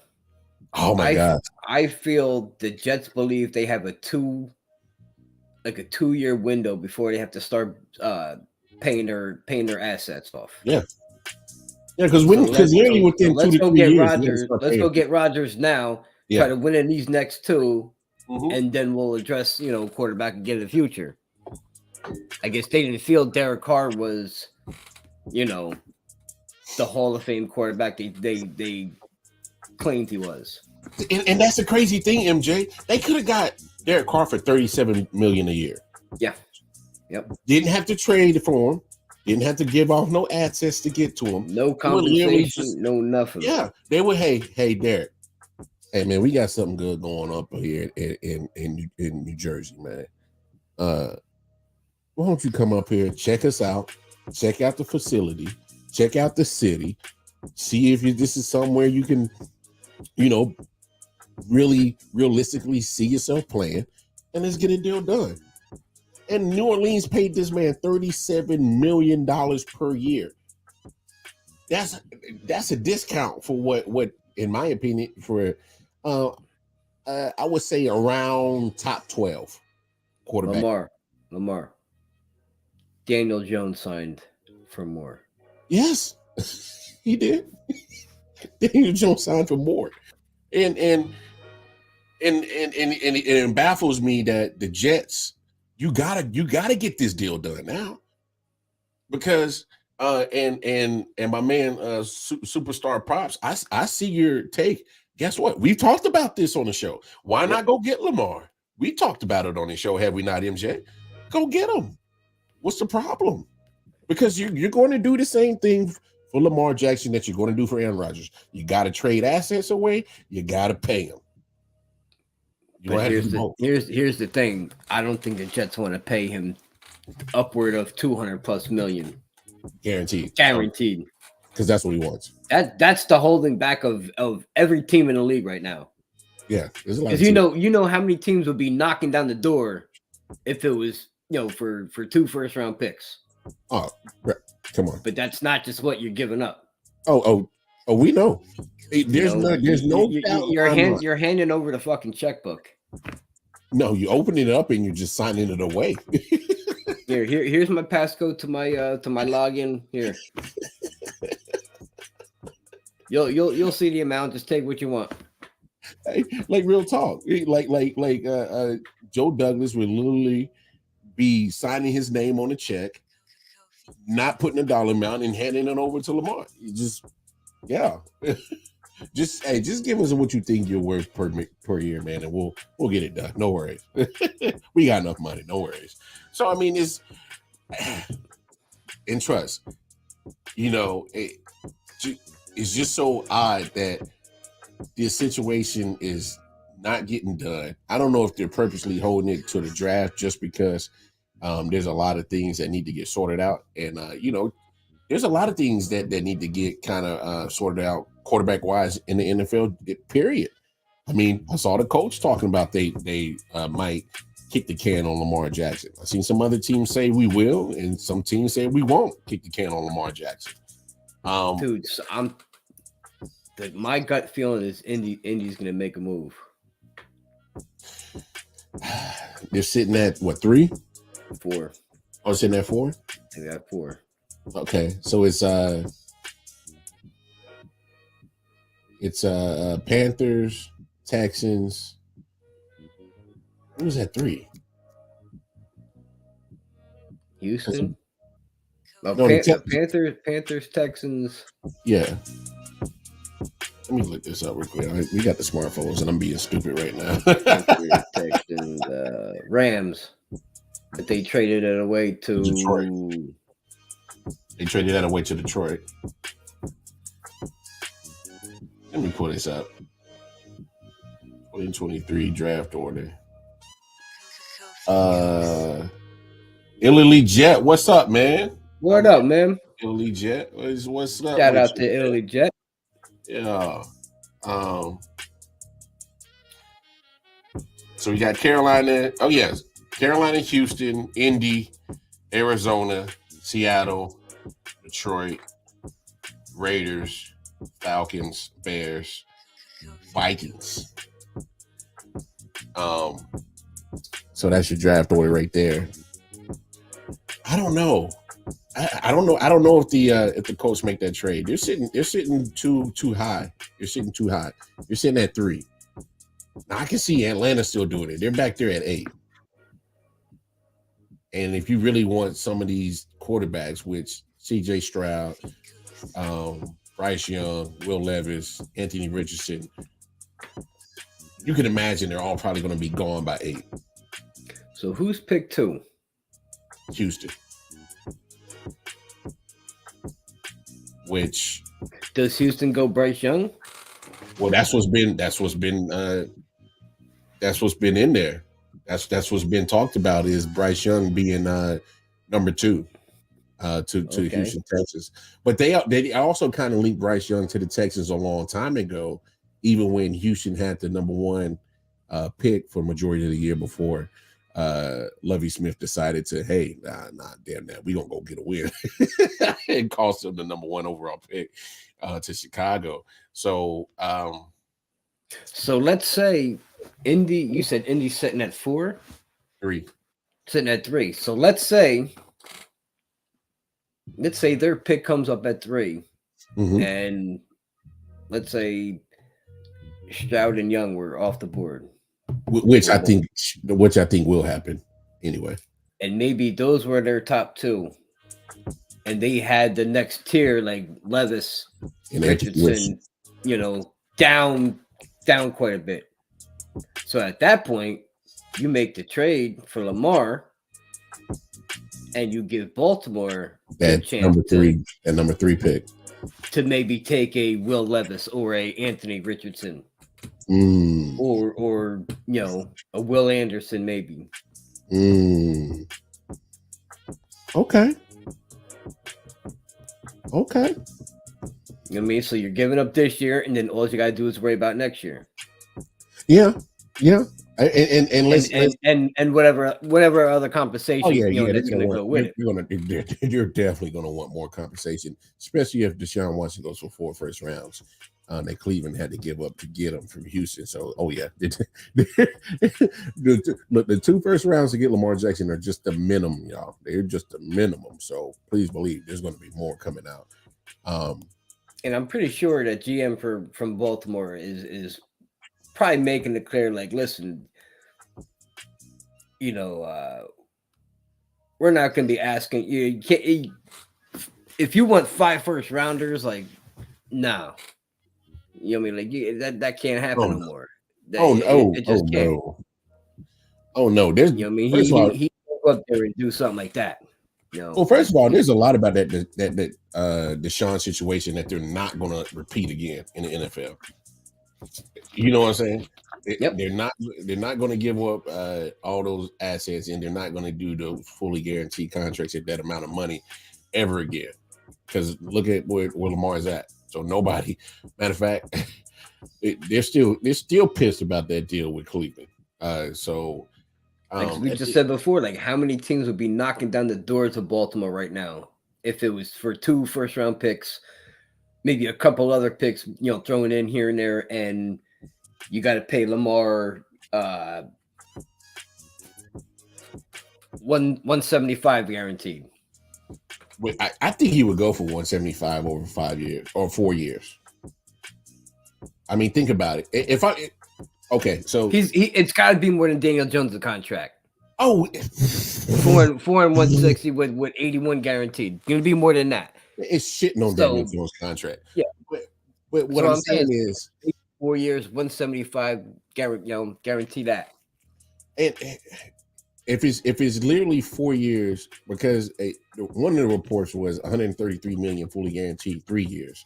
oh my God, I feel the Jets believe they have a 2-year window before they have to start paying their assets off. Yeah, because nearly within 2 to 3 years, let's go get Rodgers now. Try to win in these next 2, and then we'll address quarterback again in the future. I guess they didn't feel Derek Carr was, the Hall of Fame quarterback they claimed he was. And that's the crazy thing, MJ. They could have got Derek Carr for $37 million a year. Yeah. Yep. Didn't have to trade for him. Didn't have to give off no assets to get to him. No compensation, no nothing. Yeah. They would, hey, Derek. Hey man, we got something good going up here in New Jersey, man. Why don't you come up here, check us out, check out the facility, check out the city, see if this is somewhere you can, really realistically see yourself playing, and let's get a deal done. And New Orleans paid this man $37 million per year. That's a discount for what in my opinion, for I would say around top 12 quarterback. Lamar. Daniel Jones signed for more. Yes. He did. Daniel Jones signed for more, and it baffles me that the Jets, you gotta get this deal done now, because and my man Superstar Props, I see your take. Guess what? We've talked about this on the show. Why not go get Lamar? We talked about it on the show, have we not, MJ? Go get him. What's the problem? Because you're going to do the same thing for Lamar Jackson that you're going to do for Aaron Rodgers. You got to trade assets away. You got to pay him. Here's the thing. I don't think the Jets want to pay him upward of $200+ million. Guaranteed. Because that's what he wants. That's the holding back of every team in the league right now. Yeah, because you know how many teams would be knocking down the door if it was for 2 first-round picks. Oh, come on! But that's not just what you're giving up. Oh, we know. There's no. You're handing over the fucking checkbook. No, you open it up and you're just signing it away. Here's my passcode to my login. Here. You'll see the amount. Just take what you want. Hey, like real talk. Like Joe Douglas would literally be signing his name on a check, not putting a dollar amount, and handing it over to Lamar. You just give us what you think you're worth per year, man, and we'll get it done. No worries. We got enough money. No worries. So I mean, it's and trust. It's just so odd that this situation is not getting done. I don't know if they're purposely holding it to the draft just because there's a lot of things that need to get sorted out, and there's a lot of things that need to get kind of sorted out quarterback wise in the NFL. Period. I mean, I saw the coach talking about they might kick the can on Lamar Jackson. I've seen some other teams say we will, and some teams say we won't kick the can on Lamar Jackson. Dude, so my gut feeling is Indy's going to make a move. They're sitting at what, 3? 4. Oh, sitting at 4? They got 4. Okay, so it's Panthers, Texans. Who was at 3? Houston. No, Panthers, Texans. Yeah. Let me look this up real quick. We got the smartphones, and I'm being stupid right now. Texans, Rams, but they traded it away to Detroit. They traded that away to Detroit. Let me pull this up. 2023 draft order. Italy Jet, what's up, man? What up, man? Italy Jet, what's up? Shout out to Italy Jet. Yeah. So we got Carolina. Oh yes, Carolina, Houston, Indy, Arizona, Seattle, Detroit, Raiders, Falcons, Bears, Vikings. So that's your draft order right there. I don't know. I don't know. I don't know if the Colts make that trade. They're sitting too high. You're sitting too high. You're sitting at 3. Now I can see Atlanta still doing it. They're back there at 8. And if you really want some of these quarterbacks, which CJ Stroud, Bryce Young, Will Levis, Anthony Richardson, you can imagine they're all probably going to be gone by 8. So who's pick 2? Houston. Which does Houston go Bryce Young? Well, that's what's been in there. That's what's been talked about is Bryce Young being number 2 to Houston Texans. But they also kind of linked Bryce Young to the Texans a long time ago, even when Houston had the number 1 pick for majority of the year before Lovie Smith decided to, hey, nah, damn that, we gonna go get a win. It cost them the number 1 overall pick to Chicago. So let's say Indy, you said Indy's sitting at 4? 3. Sitting at 3. So let's say their pick comes up at 3. and let's say Stroud and Young were off the board, which I think will happen anyway. And maybe those were their top two, and they had the next tier like Levis and Richardson, down quite a bit. So at that point, you make the trade for Lamar, and you give Baltimore that number three pick to maybe take a Will Levis or a Anthony Richardson, or a Will Anderson maybe. Okay. You know what I mean? So you're giving up this year, and then all you gotta do is worry about next year. Yeah. And whatever other compensation. That's gonna go with it. You're definitely gonna want more compensation, especially if Deshaun Watson goes for 4 first rounds. That Cleveland had to give up to get him from Houston. So, the 2 first rounds to get Lamar Jackson are just the minimum, y'all. They're just the minimum. So please believe there's going to be more coming out. And I'm pretty sure that GM from Baltimore is probably making it clear, like, listen, we're not going to be asking you. If you want 5 first rounders, like, no. You know what I mean? Like that can't happen no more. It just can't. Oh no! There's, you know what I mean? He go up there and do something like that. Well, first of all, there's a lot about that Deshaun situation that they're not going to repeat again in the NFL. You know what I'm saying? They're not going to give up all those assets, and they're not going to do the fully guaranteed contracts at that amount of money ever again. Because look at where Lamar is at. So nobody, matter of fact, they're still pissed about that deal with Cleveland. Like we just said before, like how many teams would be knocking down the doors of Baltimore right now if it was for 2 first round picks, maybe a couple other picks, thrown in here and there, and you got to pay Lamar $175 guaranteed. I think he would go for 175 over 5 years or 4 years. I mean, think about it. So it's got to be more than Daniel Jones' contract. Oh, 4 and 160 with 81 guaranteed. Going to be more than that. It's shitting on Daniel Jones' contract. Yeah, but what I'm saying is 4 years, 175 guarantee that. And if it's literally 4 years, because one of the reports was 133 million fully guaranteed 3 years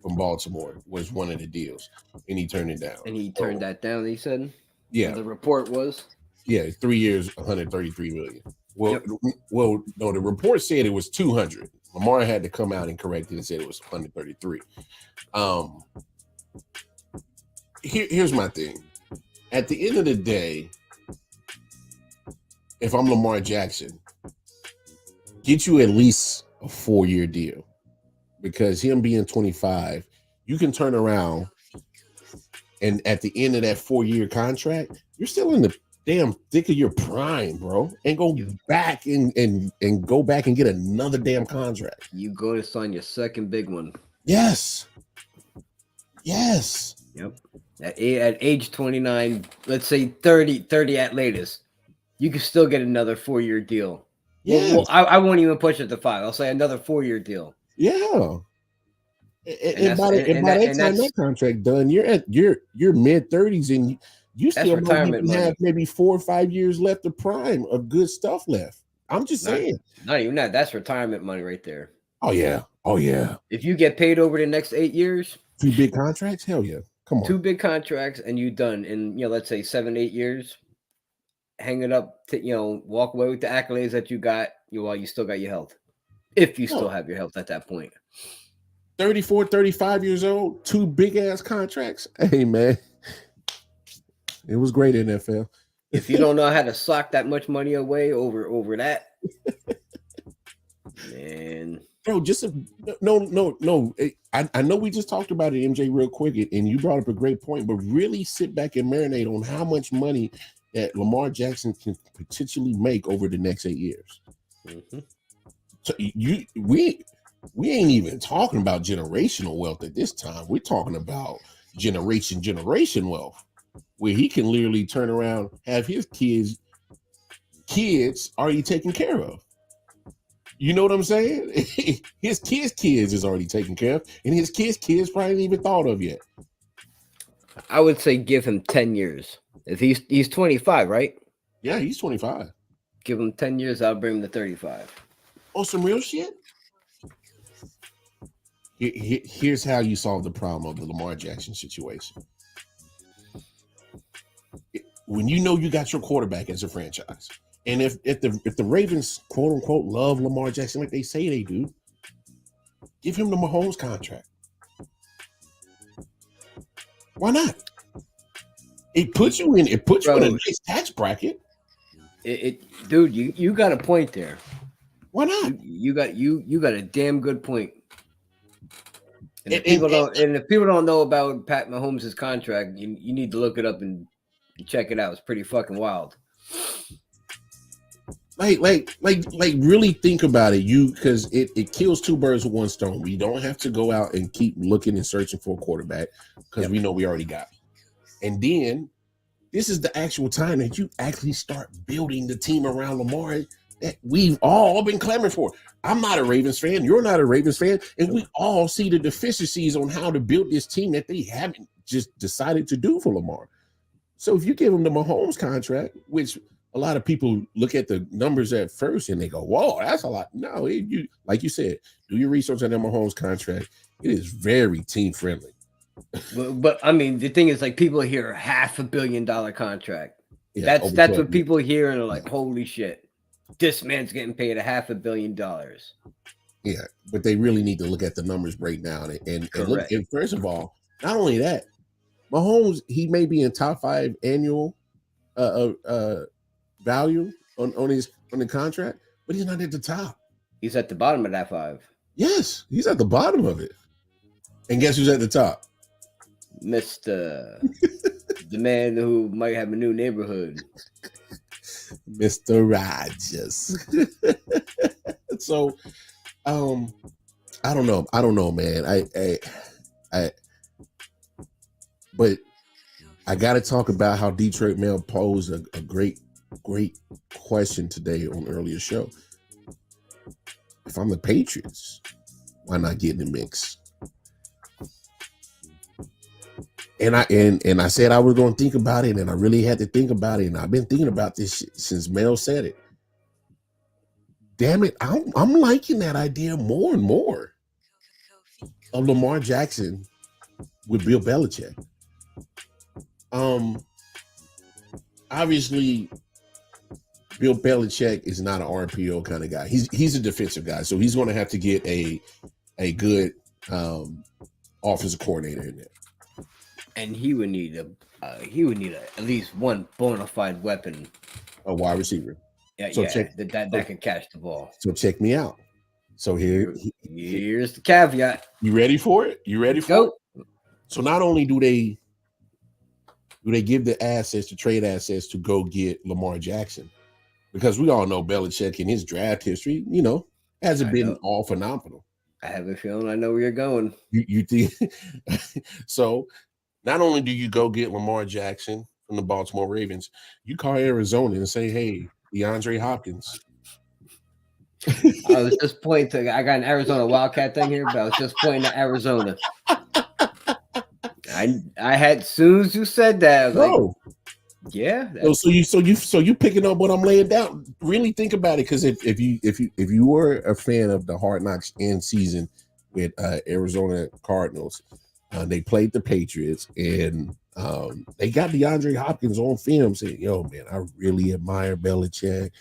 from Baltimore was one of the deals, and he turned it down. And he turned that down. He said, "Yeah." The report was, 3 years, 133 million. Well, no, the report said it was 200. Lamar had to come out and correct it and said it was 133. Here's my thing. At the end of the day, if I'm Lamar Jackson, get you at least a 4-year deal, because him being 25, you can turn around and at the end of that 4-year contract, you're still in the damn thick of your prime, bro, and go back and go back and get another damn contract. You go to sign your second big one. Yes. Yep. At age 29, let's say 30 at latest, you can still get another 4-year deal. Yeah. Well, I won't even push it to 5. I'll say another 4-year deal. Yeah. And by that time that contract done, you're at your mid-30s, and you still might even have maybe 4 or 5 years left of prime of good stuff left. I'm just saying. Not even that. That's retirement money right there. Oh yeah. If you get paid over the next 8 years, 2 big contracts, hell yeah. Come on. 2 big contracts, and you done in let's say 7-8 years. Hang it up to walk away with the accolades that you got while you still got your health. If you still have your health at that point. 34, 35 years old, 2 big ass contracts. Hey man. It was great in NFL. If you don't know how to sock that much money away over that, man. Bro, no. I know we just talked about it, MJ, real quick, and you brought up a great point, but really sit back and marinate on how much money that Lamar Jackson can potentially make over the next 8 years. Mm-hmm. So we ain't even talking about generational wealth at this time. We're talking about generation wealth, where he can literally turn around, have his kids already taken care of. You know what I'm saying? His kids is already taken care of, and his kids probably ain't even thought of yet. I would say give him 10 years. If he's 25, right? Yeah, he's 25. Give him 10 years, I'll bring him to 35. Oh, some real shit? Here's how you solve the problem of the Lamar Jackson situation. When you know you got your quarterback as a franchise, and if the Ravens quote unquote love Lamar Jackson like they say they do, give him the Mahomes contract. Why not? It puts you in a nice tax bracket. Dude, you got a point there. Why not? You got a damn good point. And if people don't know about Pat Mahomes' contract, you need to look it up and check it out. It's pretty fucking wild. Like really think about it, because it kills two birds with one stone. We don't have to go out and keep looking and searching for a quarterback because we know we already got. And then this is the actual time that you actually start building the team around Lamar that we've all been clamoring for. I'm not a Ravens fan. You're not a Ravens fan. And we all see the deficiencies on how to build this team that they haven't just decided to do for Lamar. So if you give him the Mahomes contract, which a lot of people look at the numbers at first and they go, whoa, that's a lot. No, you like you said, do your research on the Mahomes contract. It is very team friendly. But I mean, the thing is, like, people hear $500 million contract. Yeah, that's what people hear and they're like, holy shit. This man's getting paid $500 million. Yeah, but they really need to look at the numbers breakdown and look. And first of all, not only that, Mahomes, he may be in top 5 annual value on the contract, but he's not at the top. He's at the bottom of that 5. Yes, he's at the bottom of it. And guess who's at the top? Mr. the man who might have a new neighborhood. Mr. Rogers. So, I don't know, man. But I got to talk about how Detroit Mail posed a great question today on an earlier show. If I'm the Patriots, why not get in the mix? And I said I was going to think about it, and I really had to think about it, and I've been thinking about this shit since Mel said it. Damn it, I'm liking that idea more and more of Lamar Jackson with Bill Belichick. Obviously, Bill Belichick is not an RPO kind of guy. He's a defensive guy, so he's going to have to get a good offensive coordinator in there. And he would need at least one bona fide weapon, a wide receiver. Yeah, so that can catch the ball. So check me out. So here's the caveat. You ready for it? You ready for it? So not only do they give the trade assets to go get Lamar Jackson, because we all know Belichick in his draft history, hasn't been all phenomenal. I have a feeling I know where you're going. You think so? Not only do you go get Lamar Jackson from the Baltimore Ravens, you call Arizona and say, "Hey, DeAndre Hopkins." I was just pointing to. I got an Arizona Wildcat thing here, but I was just pointing to Arizona. I had, as soon as you said that, I was like, yeah. So you picking up what I'm laying down. Really think about it, because if you were a fan of the Hard Knocks end season with Arizona Cardinals. They played the Patriots, and they got DeAndre Hopkins on film saying, yo, man, I really admire Belichick.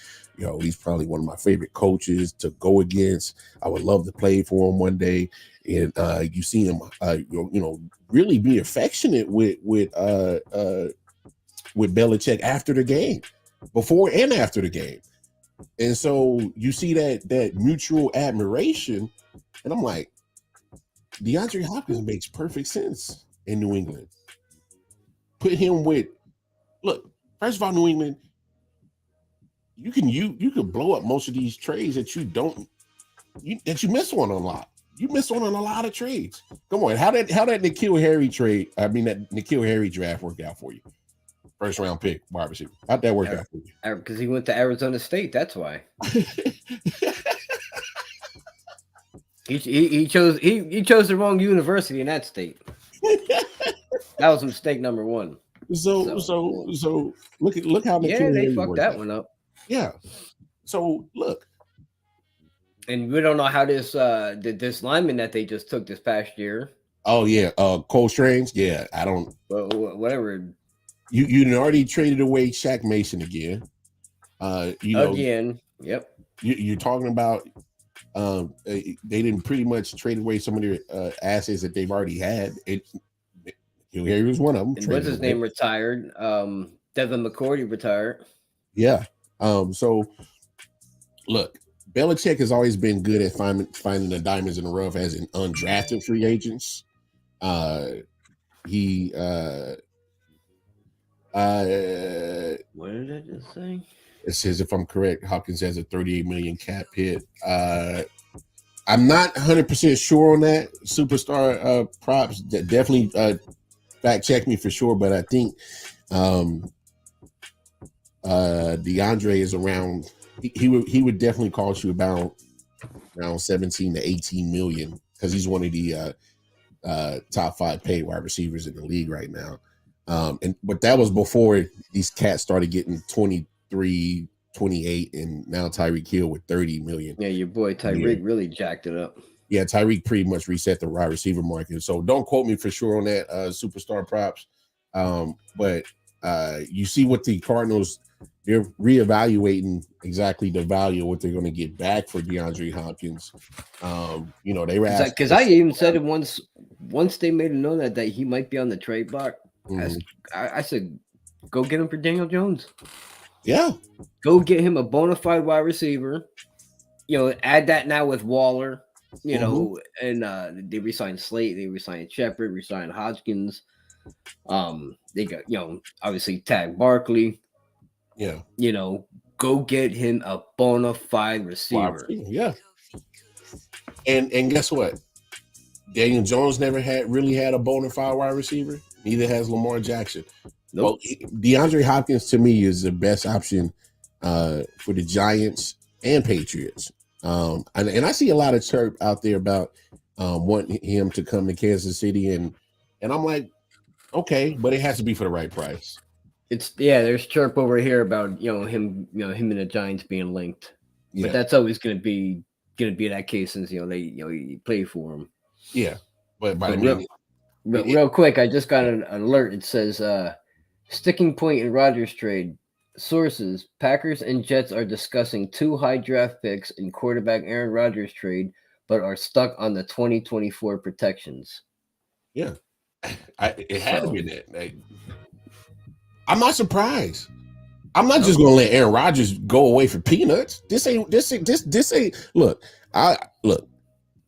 He's probably one of my favorite coaches to go against. I would love to play for him one day. And you see him, really be affectionate with Belichick after the game, before and after the game. And so you see that mutual admiration, and I'm like, DeAndre Hopkins makes perfect sense in New England. Put him look, first of all, New England, you can blow up most of these trades that you miss one a lot. you missed on a lot of trades. Come on, how that N'Keal Harry trade? I mean that N'Keal Harry draft worked out for you. First round pick, wide receiver. How'd that work out for you? Because he went to Arizona State. That's why. he chose the wrong university in that state. That was mistake number one. So look how they fucked that one up. Yeah. So look, and we don't know how this lineman that they just took this past year. Oh yeah, Cole Strange. Yeah, I don't. Whatever. You already traded away Shaq Mason again. Again. Yep. You're talking about. They didn't pretty much trade away some of their assets that they've already had. Here was one of them. And what's his name retired? Devin McCourty retired. Yeah. So look, Belichick has always been good at finding the diamonds in the rough as an undrafted free agents. What did I just say? It says, if I'm correct, Hopkins has a $38 million cap hit. I'm not 100% sure on that. Superstar props definitely fact check me for sure, but I think DeAndre is around. He would definitely cost you about around 17 to 18 million because he's one of the top 5 paid wide receivers in the league right now. But that was before these cats started getting 23, 28, and now Tyreek Hill with 30 million. Yeah, your boy Tyreek really jacked it up. Yeah, Tyreek pretty much reset the wide receiver market. So don't quote me for sure on that superstar props. But you see what the Cardinals, they're reevaluating exactly the value of what they're going to get back for DeAndre Hopkins. They were asking, because I even said it once they made it known that he might be on the trade block. Mm-hmm. I said, go get him for Daniel Jones. Yeah, go get him a bona fide wide receiver. Add that now with Waller. And they re-signed Slate, they re-signed Shepard, re-signed Hodgkins. They got obviously tag Barkley. Yeah, go get him a bona fide receiver. Yeah, and guess what? Daniel Jones never really had a bona fide wide receiver. Neither has Lamar Jackson. Nope. Well, DeAndre Hopkins to me is the best option for the Giants and Patriots. And I see a lot of chirp out there about wanting him to come to Kansas City, and I'm like, okay, but it has to be for the right price. There's chirp over here about him and the Giants being linked, but that's always going to be that case since they play for him. Yeah, but real quick, I just got an alert. It says sticking point in Rodgers trade. Sources: Packers and Jets are discussing 2 high draft picks in quarterback Aaron Rodgers trade, but are stuck on the 2024 protections. Yeah, it had to be that. I'm not surprised. I'm not just gonna let Aaron Rodgers go away for peanuts. This ain't. Look.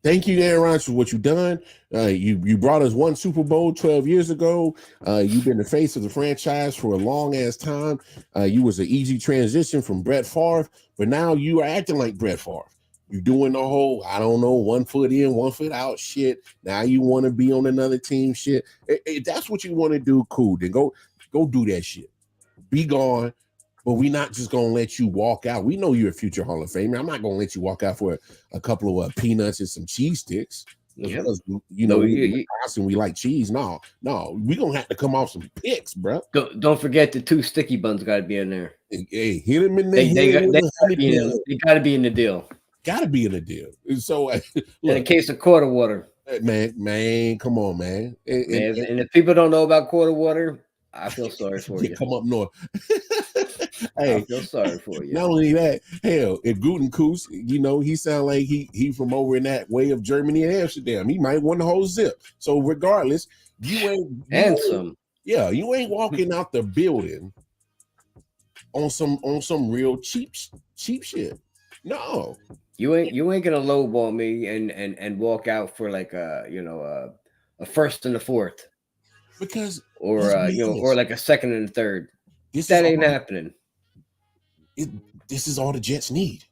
Thank you, Aaron Rodgers, for what you've done. You brought us 1 Super Bowl 12 years ago. You've been the face of the franchise for a long ass time. You was an easy transition from Brett Favre, but now you are acting like Brett Favre. You're doing the whole, 1 foot in, 1 foot out shit. Now you want to be on another team shit. If that's what you want to do, cool. Then go do that shit. Be gone. But we're not just going to let you walk out. We know you're a future Hall of Famer. I'm not going to let you walk out for a couple of peanuts and some cheese sticks. Yeah. Because, we like cheese. No. We're going to have to come off some picks, bro. Don't forget the 2 sticky buns got to be in there. Hey, hit them in the head. They got to be in the deal. Got to be in the deal. And so, in a case of quarter water. Man, come on, man. And if people don't know about quarter water, I feel sorry for you. Come up north. Hey, I feel sorry for you. Not only that, hell, if Gutenkus, he sound like he from over in that way of Germany and Amsterdam. He might want the whole zip. So regardless, you ain't walking out the building on some real cheap shit. No. You ain't gonna lowball me and walk out for like a first and a fourth. Because or like a second and a third. That ain't happening. This is all the Jets need.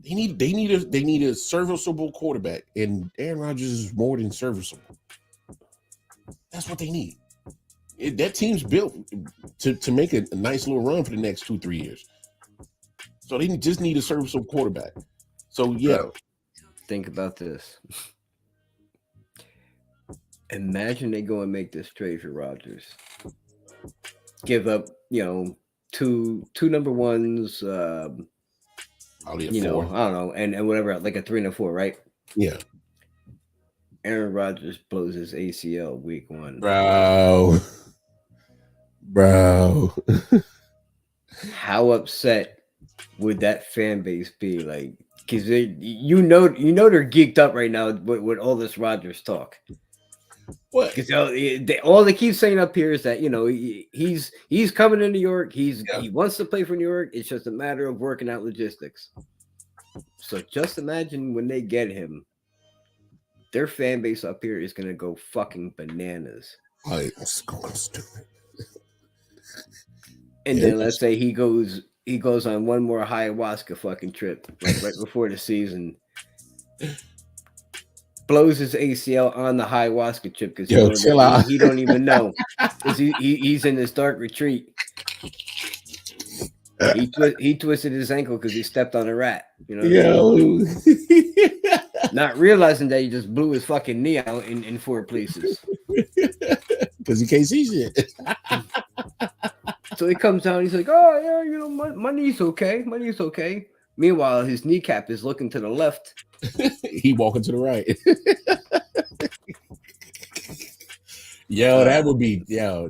They need a serviceable quarterback, and Aaron Rodgers is more than serviceable. That's what they need. That team's built to make a nice little run for the next 2-3 years. So they just need a serviceable quarterback. So yeah. Bro, think about this. Imagine they go and make this trade for Rodgers. Give up, two number ones, probably a 4. I don't know, and whatever, like a 3 and a 4, right? Yeah. Aaron Rodgers blows his ACL week 1. Bro. How upset would that fan base be? Like, because they're geeked up right now with all this Rodgers talk. What? Because all they keep saying up here is that he's coming to New York. He wants to play for New York. It's just a matter of working out logistics. So just imagine when they get him, their fan base up here is gonna go fucking bananas. It's going stupid. And then let's say he goes on one more ayahuasca fucking trip, like right before the season. Blows his ACL on the ayahuasca trip because he don't even know. Because he's in this dark retreat. He twisted his ankle because he stepped on a rat. Not realizing that he just blew his fucking knee out in 4 places. Because he can't see shit. So he comes down, he's like, oh yeah, my knee's okay. My knee's okay. Meanwhile, his kneecap is looking to the left. He walking to the right.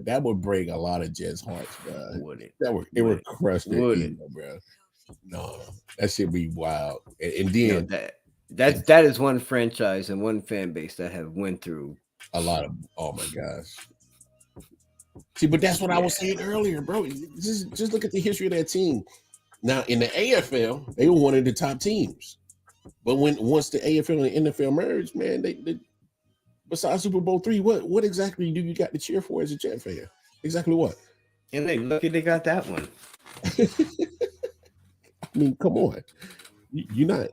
That would break a lot of Jets' hearts, bro. Would it? It would crush it, bro. No, that should be wild. And then that is one franchise and one fan base that have went through a lot of. Oh my gosh. See, but that's what I was saying earlier, bro. Just look at the history of that team. Now in the AFL, they were one of the top teams, but once the AFL and the NFL merged, man, they besides Super Bowl III, what exactly do you got to cheer for as a Jet fan? Exactly what? And they got that one. I mean, come on, you're not.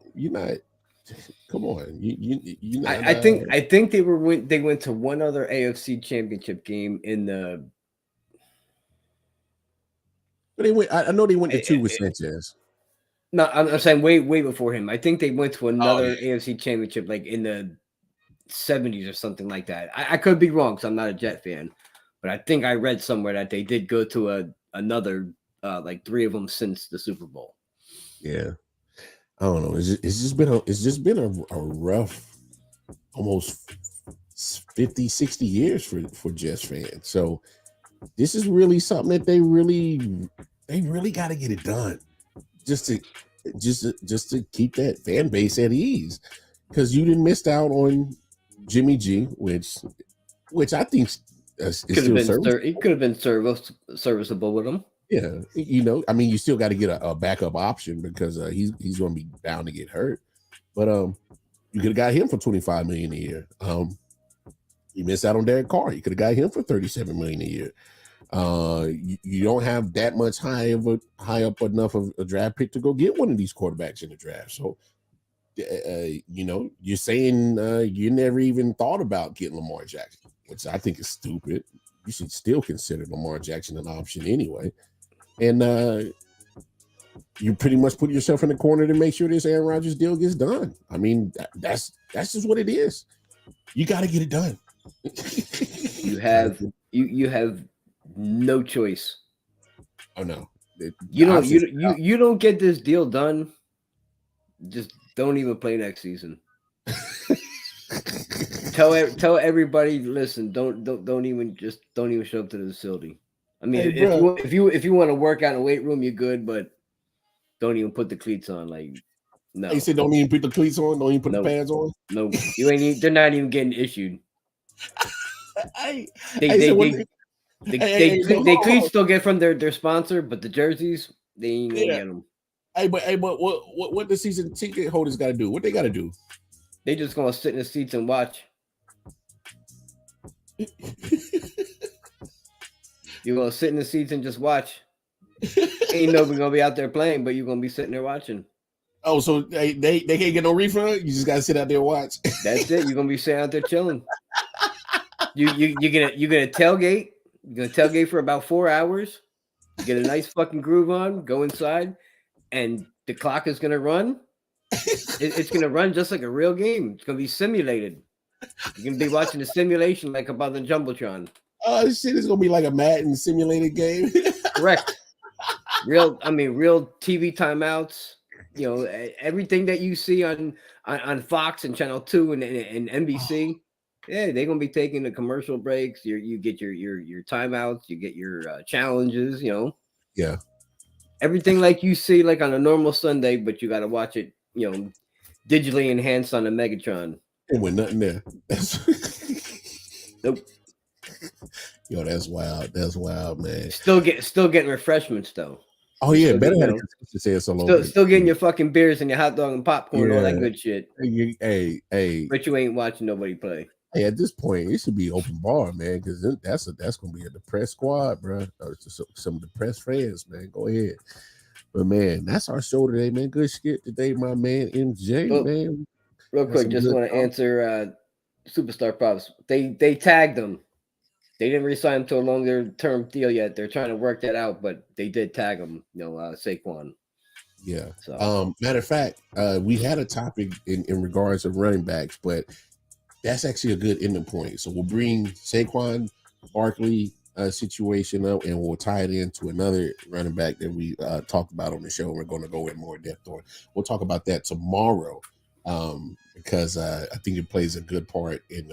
Come on, you not. I think they went to one other AFC Championship game in the. But they went. I know they went to 2 with Sanchez. No, I'm saying way before him. I think they went to another AFC Championship like in the 70s or something like that. I could be wrong because I'm not a Jet fan, but I think I read somewhere that they did go to another like 3 of them since the Super Bowl. Yeah, I don't know. It's just been a rough, almost 50-60 years for Jets fans. So this is really something that they really got to get it done, just to keep that fan base at ease, because you didn't miss out on Jimmy G, which I think it could have been serviceable with him. Yeah, I mean, you still got to get a backup option because he's going to be bound to get hurt. But you could have got him for $25 million a year. You missed out on Derek Carr. You could have got him for $37 million a year. You don't have that much high up enough of a draft pick to go get one of these quarterbacks in the draft. So, you're saying you never even thought about getting Lamar Jackson, which I think is stupid. You should still consider Lamar Jackson an option anyway. And you pretty much put yourself in the corner to make sure this Aaron Rodgers deal gets done. I mean, that's just what it is. You got to get it done. You have no choice. Oh no, you don't get this deal done. Just don't even play next season. Tell everybody, listen, don't even show up to the facility. I mean, if you want to work out in a weight room, you're good, but don't even put the cleats on. Like, no. They said don't even put the cleats on. Don't even put the pads on. No, they're not even getting issued. They cleats still get from their sponsor, but the jerseys they ain't gonna get them. But what the season ticket holders got to do? What they got to do? They just gonna sit in the seats and watch. You're gonna sit in the seats and just watch. Ain't nobody gonna be out there playing, but you're gonna be sitting there watching. Oh, so they can't get no refund? You just gotta sit out there and watch. That's it. You're gonna be sitting out there chilling. You're gonna tailgate. You're gonna tailgate for about 4 hours. Get a nice fucking groove on. Go inside, and the clock is gonna run. It's gonna run just like a real game. It's gonna be simulated. You're gonna be watching the simulation like about the Jumbotron. Oh shit! It's gonna be like a Madden simulated game. Correct. Real TV timeouts. You know, everything that you see on Fox and Channel 2 and NBC. Yeah, they're gonna be taking the commercial breaks. You get your timeouts. You get your challenges. You know. Yeah. Everything like you see like on a normal Sunday, but you got to watch it. You know, digitally enhanced on the Megatron. And with nothing there. Nope. Yo, that's wild. That's wild, man. Still getting refreshments though. Oh yeah, better have to say it's still getting your fucking beers and your hot dog and popcorn, all that good shit. Hey. But you ain't watching nobody play. Hey, at this point, it should be open bar, man, because that's gonna be a depressed squad, bro. Some depressed fans, man. Go ahead. But man, that's our show today, man. Good shit today, my man. MJ, man. Real quick, just want to answer Superstar Props. They tagged them. They didn't re-sign him to a longer term deal yet. They're trying to work that out, but they did tag him, Saquon. Yeah. So. Matter of fact, we had a topic in regards of running backs, but that's actually a good ending point. So we'll bring Saquon Barkley situation up, and we'll tie it into another running back that we talked about on the show. We're going to go in more depth on. We'll talk about that tomorrow because I think it plays a good part in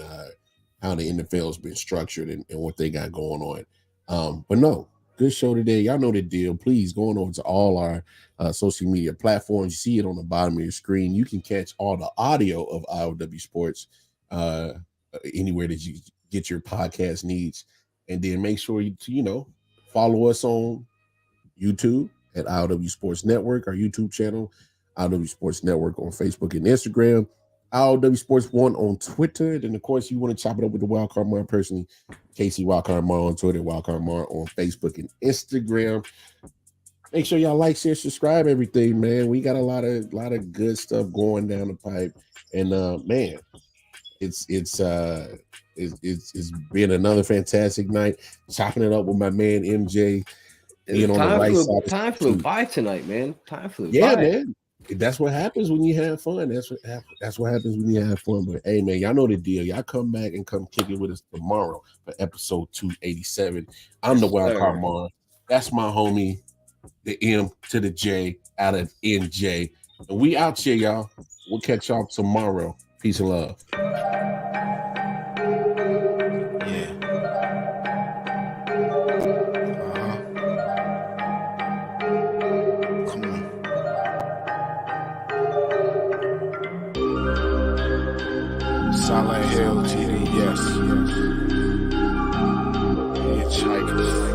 how the NFL has been structured and what they got going on. But no, good show today. Y'all know the deal. Please go on over to all our social media platforms. You see it on the bottom of your screen. You can catch all the audio of I.O.W. Sports anywhere that you get your podcast needs. And then make sure you follow us on YouTube at I.O.W. Sports Network, our YouTube channel, I.O.W. Sports Network on Facebook and Instagram, I.O.W. Sports 1 on Twitter. Then, of course, you want to chop it up with the Wildcard Mar personally, KC Wildcard Mar on Twitter, Wildcard Mar on Facebook and Instagram. Make sure y'all like, share, subscribe, everything, man. We got a lot of good stuff going down the pipe. And man, it's been another fantastic night. Chopping it up with my man MJ. Time flew by tonight, man. Time flew by. Yeah, man. That's what happens when you have fun. That's what happens when you have fun. But hey, man, y'all know the deal. Y'all come back and come kick it with us tomorrow for episode 287. I'm the Wildcard Mar. That's my homie, the M to the J out of NJ. And we out here, y'all. We'll catch y'all tomorrow. Peace and love. Silent Hill, TD, yes. Hitchhikers.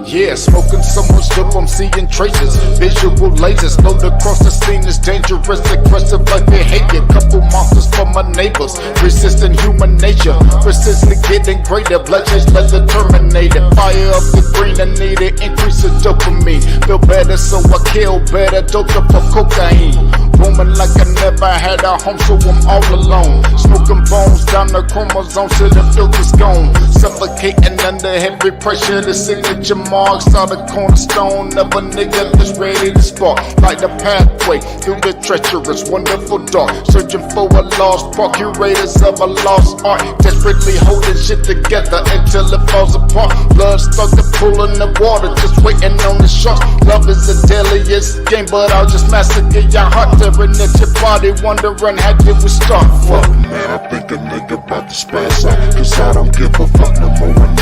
Yeah, smoking so much dope, I'm seeing traces. Visual lasers, load across the scene is dangerous, aggressive like behavior. Couple monsters for my neighbors, resisting human nature. Persistently getting greater, bloodshed like the Terminator. Fire up the green, I need it, increase the dopamine. Feel better, so I kill better, doped up for cocaine. Roaming like I never had a home, so I'm all alone. Smoking bones down the chromosome till the filter's gone. Suffocating under heavy pressure, the signature marks are the cornerstone of a nigga that's ready to spark. Like the pathway through the treacherous, wonderful dark. Searching for a lost part, curators of a lost art. Desperately holding shit together until it falls apart. Blood started pulling the water, just waiting on the sharks. Love is the deadliest game, but I'll just massacre your heart. Tearing at your body, wondering how did we start? Fuck man, I think a nigga about to spaz out, cause I don't give a fuck no more.